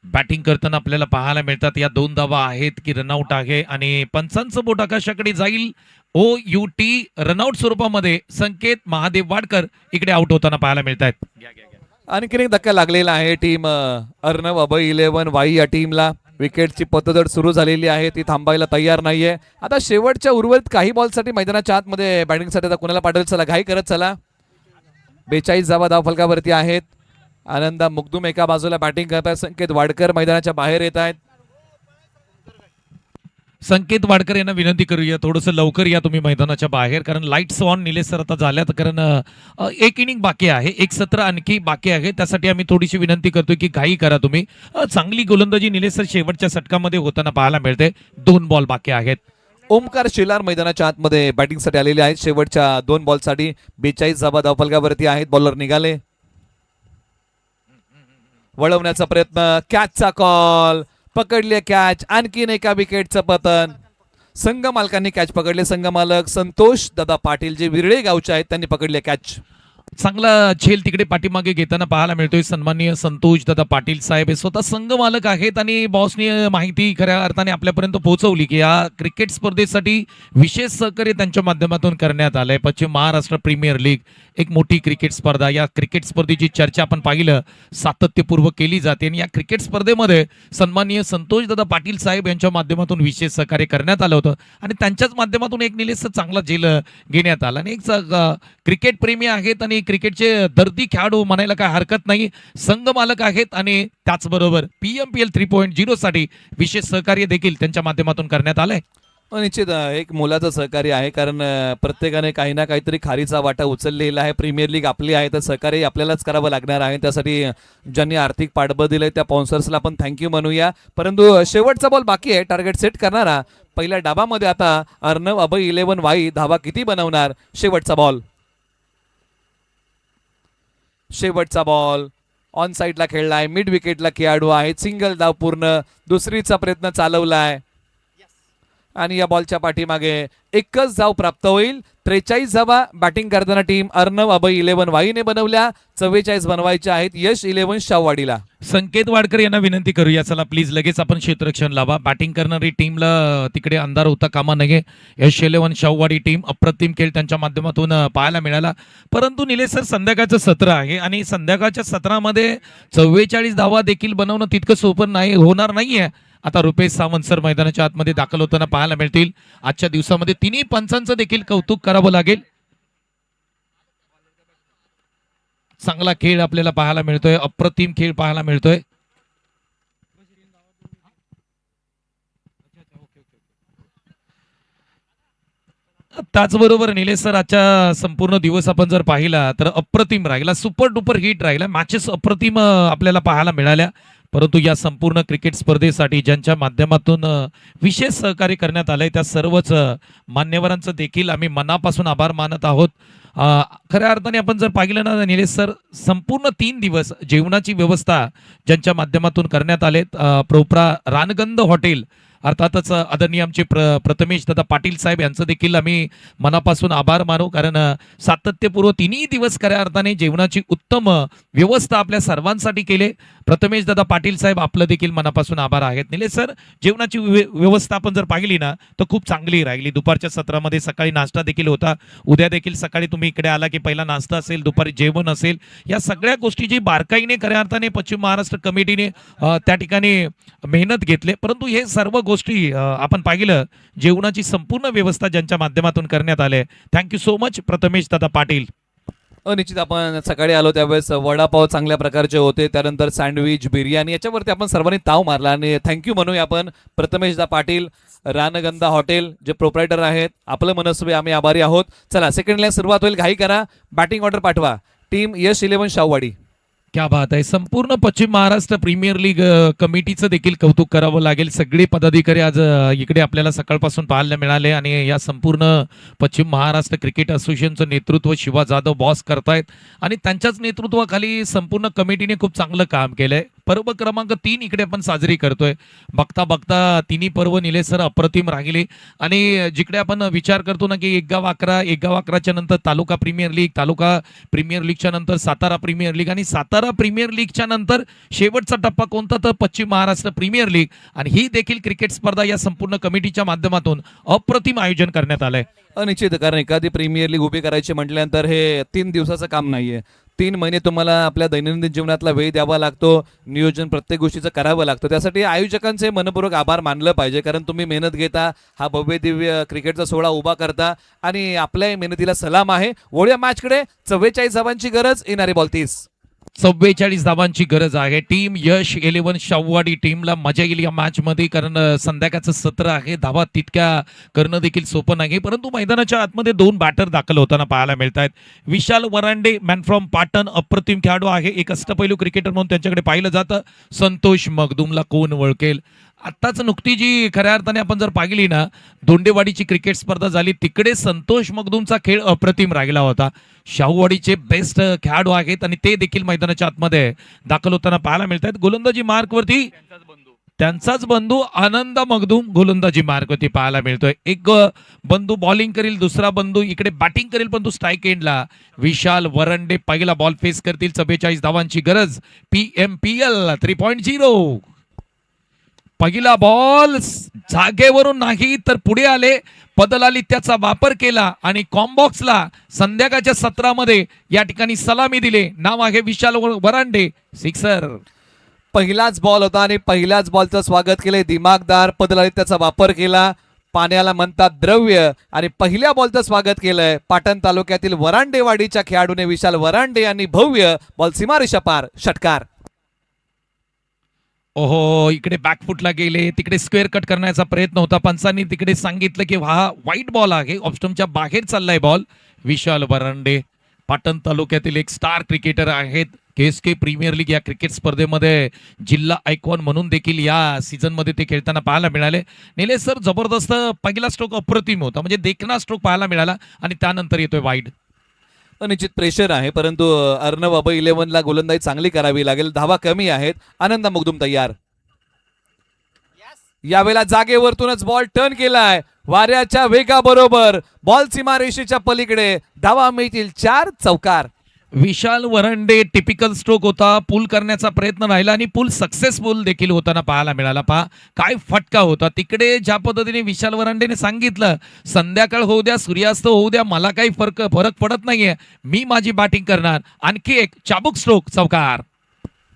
बॅटिंग करताना आपल्याला पाहायला मिळतात. या 2 धावा आहेत की रनआउट आहे आणि पंचांचं बोट आकाशाकडे जाईल. OUT रनआउट स्वरूपामध्ये संकेत महादेव वाडकर इकडे आउट होताना पाहायला मिळत आहेत. आणखीन एक धक्का लागलेला आहे टीम अर्णव अभय 11 वाई या टीमला. विकेटची पतदड सुरू झालेली आहे, ती थांबायला तयार नाहीये. आता शेवटच्या उर्वरित काही बॉलसाठी मैदानाच्या आतमध्ये बॅटिंगसाठी आता कुणाला पाठवेल? चला घाई करत चला. 42 धावा धावफलकावरती आहेत. आनंदा मुगदुम एका बाजूला बॅटिंग करतायत, संकेत वाडकर मैदानाच्या बाहेर येत आहेत. संकेत वाडकर यांना विनंती करूया थोडंसं लवकर या तुम्ही मैदानाच्या बाहेर, कारण लाईट्स ऑन निलेश सर आता झाल्यात. कारण एक इनिंग बाकी आहे, एक सत्र आणखी बाकी आहे. त्यासाठी आम्ही थोडीशी विनंती करतोय की घाई करा तुम्ही. चांगली गोलंदाजी निलेश सर शेवटच्या षटकामध्ये होताना पाहायला मिळते. 2 बॉल बाकी आहेत. ओमकार शेलार मैदानाच्या आतमध्ये बॅटिंगसाठी आलेले आहेत. शेवटच्या 2 बॉलसाठी 42 धावा धावफलकावरती आहेत. बॉलर निघाले, वळवण्याचा प्रयत्न, कॅचचा कॉल, पकडले कॅच. आणखीन एका विकेटचं पतन. संघ मालकांनी कॅच पकडले. संघ मालक संतोष दादा पाटील जे विरळे गावचे आहेत त्यांनी पकडले कॅच. चांगला झेल तिकडे पाठीमागे घेताना पाहायला मिळतोय. सन्माननीय संतोष दादा पाटील साहेब हे स्वतः संघ मालक आहेत आणि बॉसनी माहिती खऱ्या अर्थाने आपल्यापर्यंत पोहोचवली की या क्रिकेट स्पर्धेसाठी विशेष सहकार्य त्यांच्या माध्यमातून करण्यात आलंय. पश्चिम महाराष्ट्र प्रीमियर लीग एक मोठी क्रिकेट स्पर्धा. या क्रिकेट स्पर्धेची चर्चा आपण पाहिलं सातत्यपूर्व केली जाते आणि या क्रिकेट स्पर्धेमध्ये सन्माननीय संतोष दादा पाटील साहेब यांच्या माध्यमातून विशेष सहकार्य करण्यात आलं होतं आणि त्यांच्याच माध्यमातून एक निलेश चांगला झेल घेण्यात आला. आणि एक क्रिकेट प्रेमी आहेत आणि क्रिकेटचे दर्दी खेळाडू म्हणायला काय हरकत नाही. संघ मालक आहेत आणि त्याचबरोबर PMPL 3.0 साठी विशेष सहकार्य देखील त्यांच्या माध्यमातून करण्यात आलंय. निश्चित एक मोलाचं सहकार्य आहे, कारण प्रत्येकाने काही ना काहीतरी खारीचा वाटा उचललेला आहे. प्रीमियर लीग आपली आहे तर सहकार्य आपल्यालाच करावं लागणार आहे. त्यासाठी ज्यांनी आर्थिक पाठबळ दिलंय त्या स्पॉन्सर्सला आपण थँक्यू म्हणूया. परंतु शेवटचा बॉल बाकी आहे. टार्गेट सेट करणारा पहिल्या डाबामध्ये आता अर्णव अभय 11 वाई. धावा किती बनवणार? शेवटचा बॉल. शेवटचा बॉल ऑन साईडला खेळलाय. मिड विकेटला खेळाडू आहेत. सिंगल धाव पूर्ण. दुसरीचा प्रयत्न चालवलाय आणि या बॉलच्या पाठीमागे एकच धाव प्राप्त होईल. 43 धावा बॅटिंग करताना टीम अर्णव अभय 11 वाईने बनवल्या. 44 बनवायच्या आहेत यश 11 शाहूवाडीला. संकेत वाडकर यांना विनंती करूया, चला प्लीज लगेच आपण क्षेत्ररक्षण लावा. बॅटिंग करणारी टीमला तिकडे अंधार होता कामा नये. यश 11 शाहूवाडी टीम अप्रतिम खेळ त्यांच्या माध्यमातून पाहायला मिळाला. परंतु निलेश सर संध्याकाळचं सत्र आहे आणि संध्याकाळच्या सत्रामध्ये 44 धावा देखील बनवणं तितकं सोपं नाही होणार नाहीये. आता रुपेश सावंत सर मैदानाच्या आतमध्ये दाखल होताना पाहायला मिळतील. आजच्या दिवसामध्ये तिन्ही पंचांचं देखील कौतुक करावं लागेल. चांगला खेळ आपल्याला पाहायला मिळतोय, अप्रतिम खेळ पाहायला मिळतोय. त्याचबरोबर निलेश सर आजच्या संपूर्ण दिवस आपण जर पाहिला तर अप्रतिम राहिला, सुपर डुपर हिट राहिला. मॅचेस अप्रतिम आपल्याला पाहायला मिळाल्या. परंतु या संपूर्ण क्रिकेट स्पर्धेसाठी ज्यांच्या माध्यमातून विशेष सहकार्य करण्यात आलंय त्या सर्वच मान्यवरांचं देखील आम्ही मनापासून आभार मानत आहोत. खऱ्या अर्थाने आपण जर पाहिलं ना निलेश सर, संपूर्ण 3 दिवस जेवणाची व्यवस्था ज्यांच्या माध्यमातून करण्यात आलेत. प्रोपरा रानगंध हॉटेल अर्थातच आदरणीय आमचे प्रथमेश दादा पाटील साहेब यांचं देखील आम्ही मनापासून आभार मानू, कारण सातत्यपूर्व तिन्ही दिवस खऱ्या अर्थाने जेवणाची उत्तम व्यवस्था आपल्या सर्वांसाठी केले. प्रथमेश दादा पाटील साहेब आपलं देखील मनापासून आभार आहेत. निलेश सर, जेवणाची व्यवस्था आपण जर पाहिली ना तर खूप चांगली राहिली. दुपारच्या सत्रामध्ये सकाळी नाश्ता देखील होता, उद्या देखील सकाळी तुम्ही इकडे आला की पहिला नाश्ता असेल, दुपारी जेवण असेल. या सगळ्या गोष्टी जी बारकाईने खऱ्या अर्थाने पश्चिम महाराष्ट्र कमिटीने त्या ठिकाणी मेहनत घेतले. परंतु हे सर्व गोष्टी आपण पाहिलं, जेवणाची संपूर्ण व्यवस्था ज्यांच्या माध्यमातून करण्यात आले. Thank you so much Prathamesh Dada Patil. निश्चित आपण सकाळी आलो त्यावेळेस वडापाव चांगल्या प्रकारचे होते, त्यानंतर सँडविच, बिर्याणी याच्यावरती आपण सर्वांनी ताव मारला. आणि थँक्यू म्हणूया आपण प्रथमेशदा पाटील, रानगंधा हॉटेल जे प्रोप्रायटर आहेत, आपलं मनस्वी आम्ही आभारी आहोत. चला सेकंड लाईन सुरुवात होईल, घाई करा, बॅटिंग ऑर्डर पाठवा. टीम यश 11 शाहूवाडी. क्या बात आहे. संपूर्ण पश्चिम महाराष्ट्र प्रीमियर लीग कमिटीचं देखील कौतुक करावं लागेल. सगळे पदाधिकारी आज इकडे आपल्याला सकाळपासून पाहायला मिळाले आणि या संपूर्ण पश्चिम महाराष्ट्र क्रिकेट असोसिएशनचं नेतृत्व शिवा जाधव बॉस करतायत आणि त्यांच्याच नेतृत्वाखाली संपूर्ण कमिटीने खूप चांगलं काम केलंय. पर्व क्रमांक 3 इकडे आपण साजरी करतोय. बघता बघता तिन्ही पर्व निलेश सर अप्रतिम राहिले. आणि जिकडे आपण विचार करतो ना की 1 गाव 11 नंतर तालुका प्रीमियर लीग, तालुका प्रीमियर लीगच्या नंतर सातारा प्रीमियर लीग आणि सातारा प्रीमियर लीगच्या नंतर शेवटचा टप्पा कोणता तर पश्चिम महाराष्ट्र प्रीमियर लीग. आणि ही देखील क्रिकेट स्पर्धा या संपूर्ण कमिटीच्या माध्यमातून अप्रतिम आयोजन करण्यात आलंय. निश्चित, कारण एखादी प्रीमियर लीग उभी करायची म्हटल्यानंतर हे 3 दिवसाचं काम नाहीये. 3 महिने तुम्हाला आपल्या दैनंदिन जीवनातला वेळ द्यावा लागतो, नियोजन प्रत्येक गोष्टीचं करावं लागतं. त्यासाठी आयोजकांचे मनपूर्वक आभार मानलं पाहिजे, कारण तुम्ही मेहनत घेता, हा भव्य दिव्य क्रिकेटचा सोहळा उभा करता आणि आपल्या मेहनतीला सलाम आहे. वळूया मॅचकडे. 44 धावांची गरज, येणारी बॉल 30. 44 धावांची गरज आहे. टीम यश 11 शाहूवाडी टीमला मजा येईल या मॅच मध्ये, कारण संध्याकाळचं सत्र आहे. धावा तितक्या करणं देखील सोपं नाही. परंतु मैदानाच्या आतमध्ये 2 बॅटर दाखल होताना पाहायला मिळत आहेत. विशाल वरांडे, मॅन फ्रॉम पाटण, अप्रतिम खेळाडू आहे. एक अष्टपैलू क्रिकेटर म्हणून त्यांच्याकडे पाहिलं जातं. संतोष मगदुमला कोण ओळखेल. आत्ताच नुकती जी खऱ्या अर्थाने आपण जर पाहिली ना, दोंडेवाडीची क्रिकेट स्पर्धा झाली, तिकडे संतोष मगदुमचा खेळ अप्रतिम राहिला होता. शाहूवाडीचे बेस्ट खेळाडू आहेत आणि ते देखील मैदानाच्या आतमध्ये दाखल होताना पाहायला मिळत आहेत. गोलंदाजी मार्कवरती त्यांचाच बंधू आनंद मगदूम गोलंदाजी मार्कवरती पाहायला मिळतोय. एक बंधू बॉलिंग करील, दुसरा बंधू इकडे बॅटिंग करेल, पण तो स्ट्राईक एंडला. विशाल वरंडे पहिला बॉल फेस करतील. 44 धावांची गरज. PMPL 3.0. पहिला बॉल जागेवरून नाही तर पुढे आले, बदलाली त्याचा वापर केला आणि कॉम्बॉक्सला संध्याकाळच्या सत्रामध्ये या ठिकाणी सलामी दिले. नाव आहे विशाल वरांडे. सिक्सर. पहिलाच बॉल होता आणि पहिल्याच बॉलचं स्वागत केलंय दिमागदार, पदलाली त्याचा वापर केला. पाण्याला म्हणतात द्रव्य आणि पहिल्या बॉलचं स्वागत केलंय पाटण तालुक्यातील वरांडेवाडीच्या खेळाडूने विशाल वरांडे यांनी. भव्य बॉल सीमारेषा पार, षटकार. ओहो, इकडे बॅकफुटला गेले, तिकडे स्क्वेअर कट करण्याचा प्रयत्न होता. पंचांनी तिकडे सांगितलं की हा वाईट बॉल आहे, ऑफस्टम्पच्या बाहेर चाललाय बॉल. विशाल वरांडे पाटण तालुक्यातील एक स्टार क्रिकेटर आहेत. KSK प्रीमियर लीग या क्रिकेट स्पर्धेमध्ये जिल्हा आयकॉन म्हणून देखील या सीझन मध्ये ते खेळताना पाहायला मिळाले. निलेश सर, जबरदस्त पहिला स्ट्रोक अप्रतिम होता, म्हणजे देखणा स्ट्रोक पाहायला मिळाला आणि त्यानंतर येतोय वाईड. निश्चित प्रेशर आहे, परंतु अर्णव अभय 11ला गोलंदाजी चांगली करावी लागेल. धावा कमी आहेत. आनंद मगदुम तयार. यावेळेला जागेवरतूनच बॉल टर्न केलाय. वाऱ्याच्या वेगाबरोबर बॉल सीमारेषेच्या पलीकडे. धावा मिळतील 4. चौकार. विशाल वरांडे टिपिकल स्ट्रोक होता, पुल करण्याचा प्रयत्न राहिला आणि पुल सक्सेसफुल देखील होताना पाहायला मिळाला. पहा काय फटका होता तिकडे. ज्या पद्धतीने विशाल वरांडेने सांगितलं, संध्याकाळ होऊ द्या, सूर्यास्त होऊ द्या, मला काही फरक पडत नाहीये, मी माझी बॅटिंग करणार. आणखी एक चाबूक स्ट्रोक, चौकार.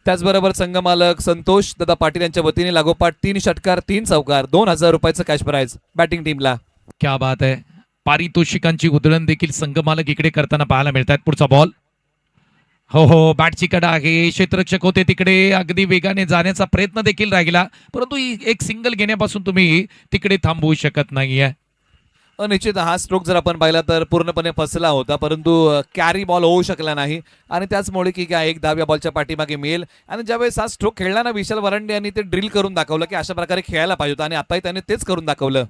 त्याचबरोबर संघमालक संतोष दादा पाटील यांच्या वतीने लागोपाठ 3 षटकार 3 चौकार, 2000 रुपयाचं कॅश प्राइज बॅटिंग टीमला. क्या बात आहे. पारितोषिकांची उधळण देखील संघमालक इकडे करताना पाहायला मिळतात. पुढचा बॉल. हो, बॅटची कडा आहे. क्षेत्ररक्षक होते तिकडे, अगदी वेगाने जाण्याचा प्रयत्न देखील राहिला, परंतु एक सिंगल घेण्यापासून तुम्ही तिकडे थांबवू शकत नाहीये. निश्चित हा स्ट्रोक जर आपण पाहिला तर पूर्णपणे फसला होता, परंतु कॅरी बॉल होऊ शकला नाही आणि त्याचमुळे की काय 1 धाव या बॉलच्या पाठीमागे मिळेल. आणि ज्यावेळेस हा स्ट्रोक खेळला ना विशाल वरांडे यांनी, ते ड्रिल करून दाखवलं की अशा प्रकारे खेळायला पाहिजे होतं आणि आताही त्याने तेच करून दाखवलं.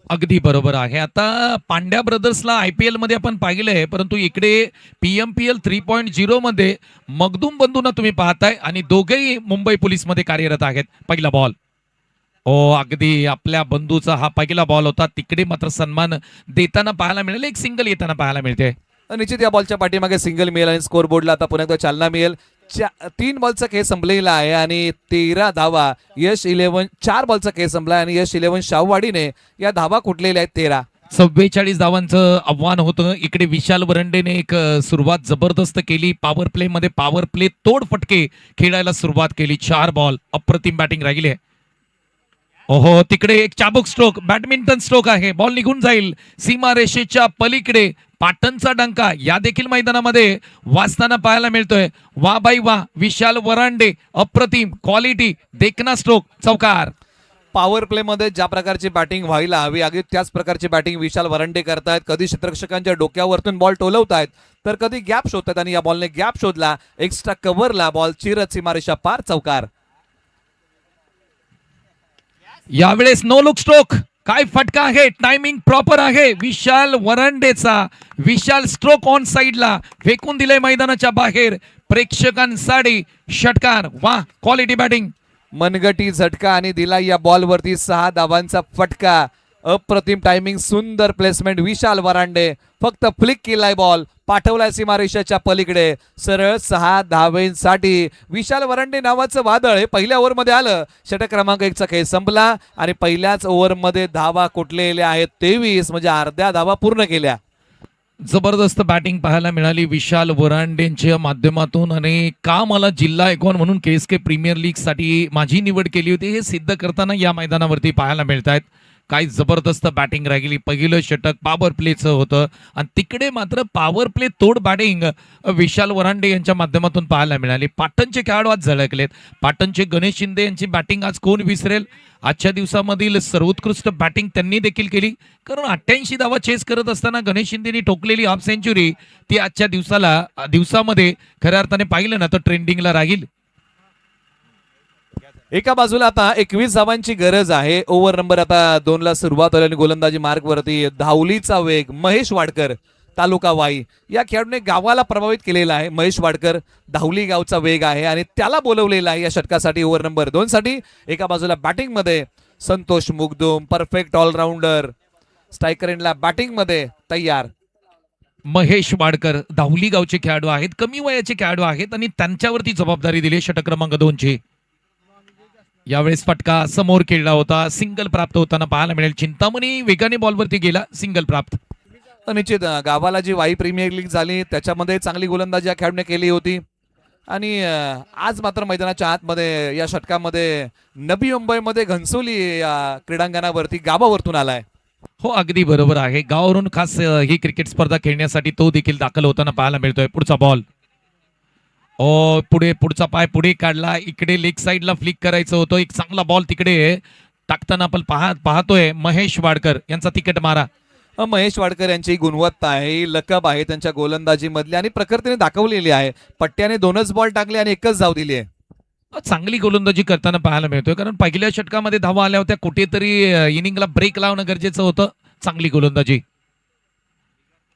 अगदी बरोबर आहे. आता पांड्या ब्रदर्सला IPL मध्ये आपण पाहिलंय, परंतु इकडे PMPL 3.0 मध्ये मगदूम बंधूंना तुम्ही पाहताय आणि दोघेही मुंबई पोलीस मध्ये कार्यरत आहेत. पहिला बॉल. अगदी आपल्या बंधूचा हा पहिला बॉल होता, तिकडे मात्र सन्मान देताना पाहायला मिळेल, एक सिंगल येताना पाहायला मिळते. निश्चित या बॉलच्या पाठीमागे सिंगल मिळेल आणि स्कोर बोर्डला आता पुन्हा एकदा चालना मिळेल. 3 बॉलचा खेळ संपलेला आहे आणि 13 धावा यश 11. 4 बॉलचा खेळ संपला आणि यश 11 शाहूवाडीने या धावा कुठलेल्या आहेत 13. 44 धावांचं आव्हान होतं. इकडे विशाल वरंडेने एक सुरुवात जबरदस्त केली. पॉवर प्ले मध्ये पॉवर प्ले तोड फटके खेळायला सुरुवात केली. 4 बॉल अप्रतिम बॅटिंग राहिली आहे. ओहो, तिकडे एक चाबूक स्ट्रोक, बॅडमिंटन स्ट्रोक आहे, बॉल निघून जाईल सीमारेषेच्या पलीकडे. पाटणचा डंका या देखील मैदानामध्ये वाचताना पाहायला मिळतोय. वा बाई वा, विशाल वरांडे अप्रतिम क्वालिटी, देखना स्ट्रोक, चौकार. पॉवर प्ले मध्ये ज्या प्रकारची बॅटिंग व्हायला हवी अगदी त्याच प्रकारची बॅटिंग विशाल वरंडे करतायत. कधी क्षेत्ररक्षकांच्या डोक्यावरतून बॉल टोलवतायत तर कधी गॅप शोधतात आणि या बॉलने गॅप शोधला, एक्स्ट्रा कव्हरला, बॉल चिरत सीमारेषा पार, चौकार. यावेळेस नो लुक स्ट्रोक, काय फटका आहे, टायमिंग प्रॉपर आहे विशाल वरांडेचा. विशाल स्ट्रोक ऑन साइडला फेकून दिले मैदानाच्या बाहेर. प्रेक्षकांसाठी षटकार. वा, क्वालिटी बॅटिंग. मनगटी झटका आणि दिला या बॉलवरती 6 धावांचा फटका. अप्रतिम टायमिंग, सुंदर प्लेसमेंट. विशाल वरांडे फक्त फ्लिक केलाय बॉल, पाठवलाय सीमारेषाच्या पलीकडे, सरळ 6 धावेंसाठी. विशाल वरांडे नावाचं वादळ हे पहिल्या ओव्हरमध्ये आलं. षटक क्रमांक 1चा खेळ संपला आणि पहिल्याच ओव्हरमध्ये धावा कुठलेल्या आहेत 23, म्हणजे अर्ध्या धावा पूर्ण केल्या. जबरदस्त बॅटिंग पाहायला मिळाली विशाल वरांडेंच्या माध्यमातून. आणि का मला जिल्हा आयकॉन म्हणून KSK प्रीमियर लीग साठी माझी निवड केली होती हे सिद्ध करताना या मैदानावरती पाहायला मिळत आहेत. काय जबरदस्त बॅटिंग राहिली. पहिलं षटक पॉवर प्लेचं होतं आणि तिकडे मात्र पॉवर प्ले तोड बॅटिंग विशाल वरांडे यांच्या माध्यमातून पाहायला मिळाली. पाटणचे खेळाडू आज झळकलेत. पाटणचे गणेश शिंदे यांची बॅटिंग आज कोण विसरेल. आजच्या दिवसामधील सर्वोत्कृष्ट बॅटिंग त्यांनी देखील केली, कारण 88 धावा चेस करत असताना गणेश शिंदेनी ठोकलेली हाफ सेंचुरी ती आजच्या दिवसामध्ये खऱ्या अर्थाने पाहिलं ना तर ट्रेंडिंगला राहील. एका बाजूला आता 21 धावांची गरज आहे. ओव्हर नंबर आता 2 ला सुरुवात होईल आणि गोलंदाजी मार्गवरती धावलीचा वेग. महेश वाडकर, तालुका वाई, या खेळाडूने गावाला प्रभावित केलेला आहे. महेश वाडकर, धावली गावचा वेग आहे आणि त्याला बोलवलेला आहे या षटकासाठी ओव्हर नंबर 2 साठी. एका बाजूला बॅटिंग मध्ये संतोष मुगदुम, परफेक्ट ऑलराऊंडर, स्ट्रायकर एंडला बॅटिंग मध्ये तयार. महेश वाडकर धावली गावचे खेळाडू आहेत, कमी वयाचे खेळाडू आहेत आणि त्यांच्यावरती जबाबदारी दिली षटक क्रमांक 2 ची. यावेळेस फटका समोर खेळला होता, सिंगल प्राप्त होताना पाहायला मिळेल. चिंतामणी वेगाने बॉलवरती गेला, सिंगल प्राप्त. निश्चित गावाला जी वाई प्रीमियर लीग झाली त्याच्यामध्ये चांगली गोलंदाजी या खेळाडूने केली होती आणि आज मात्र मैदानाच्या आतमध्ये या षटकामध्ये नवी मुंबईमध्ये घनसोली या क्रीडांगणावरती गावावरतून आलाय. हो, अगदी बरोबर आहे. गावावरून खास ही क्रिकेट स्पर्धा खेळण्यासाठी तो देखील दाखल होताना पाहायला मिळतोय. पुढचा बॉल, पुढचा पाय पुढे काढला. इकडे लेग साईडला फ्लिक करायचं होतं. एक चांगला बॉल तिकडे टाकताना आपण पाहतोय महेश वाडकर यांचा तिकीट मारा. महेश वाडकर यांची गुणवत्ता आहे, लकब आहे त्यांच्या गोलंदाजी मधली आणि प्रकृतीने दाखवलेली आहे. पट्ट्याने 2च बॉल टाकले आणि 1च धाव दिली आहे. चांगली गोलंदाजी करताना पाहायला मिळतोय, कारण पहिल्या षटकामध्ये धावा आल्या होत्या. कुठेतरी इनिंगला ब्रेक लावणं गरजेचं होतं. चांगली गोलंदाजी.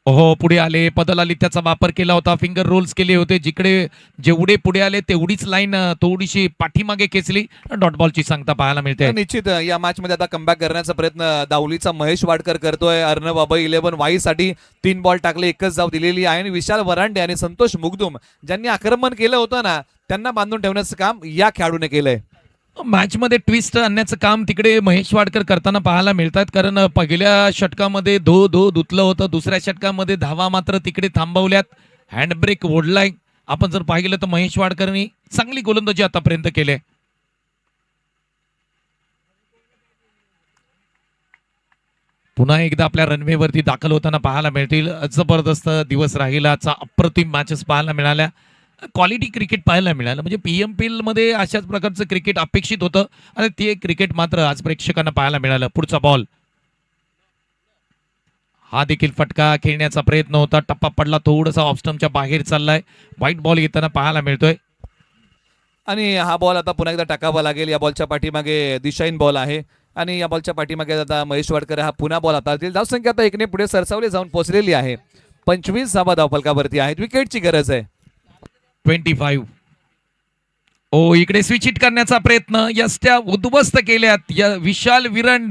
हो, पुढे आले, पदलालित्याचा वापर केला होता, फिंगर रोल्स केले होते. जिकडे जेवढे पुढे आले तेवढीच लाईन थोडीशी पाठीमागे खेचली. डॉट बॉलची सांगता पाहायला मिळते. निश्चित या मॅच मध्ये आता कमबॅक करण्याचा प्रयत्न धावलीचा महेश वाडकर करतोय. अर्णव अभय 11 वाई साठी 3 बॉल टाकले, 1च धाव दिलेली आहे. आणि विशाल वरांडे आणि संतोष मुगदुम ज्यांनी आक्रमण केलं होतं ना, त्यांना बांधून ठेवण्याचं काम या खेळाडूने केलंय. मॅच मध्ये ट्विस्ट आणण्याचं काम तिकडे महेश वाडकर करताना पाहायला मिळतात, कारण पहिल्या षटकामध्ये धुतलं होतं. दुसऱ्या षटकामध्ये धावा मात्र तिकडे थांबवल्यात. हँडब्रेक ओढलाय. आपण जर पाहिलं तर महेश वाडकरनी चांगली गोलंदाजी आतापर्यंत केली. पुन्हा एकदा आपल्या रनवेवरती दाखल होताना पाहायला मिळतील. जबरदस्त दिवस राहिला आजचा. अप्रतिम मॅचेस पाहायला मिळाल्या. क्वालिटी क्रिकेट पाहायला मिळालं. म्हणजे PMPL मध्ये अशाच प्रकारचं क्रिकेट अपेक्षित होतं आणि ते क्रिकेट मात्र आज प्रेक्षकांना पाहायला मिळालं. पुढचा बॉल, हा देखील फटका खेळण्याचा प्रयत्न होता. टप्पा पडला, थोडासा ऑफ स्टंपच्या बाहेर चाललाय. व्हाईट बॉल येताना पाहायला मिळतोय आणि हा बॉल आता पुन्हा एकदा टाकावा लागेल. या बॉलच्या पाठीमागे दिशाहीन बॉल आहे आणि या बॉलच्या पाठीमागे आता महेश वाडकर हा पुन्हा बॉल हाताळतील. धावसंख्या आता 1ने पुढे सरसावली जाऊन पोहोचलेली आहे. 25 धावा धावफलकावरती आहेत. विकेटची गरज आहे. 25. ओ इकडे स्विच हिट करण्याचा प्रयत्न यष्ट्या उद्ध्वस्त केल्यात या विशाल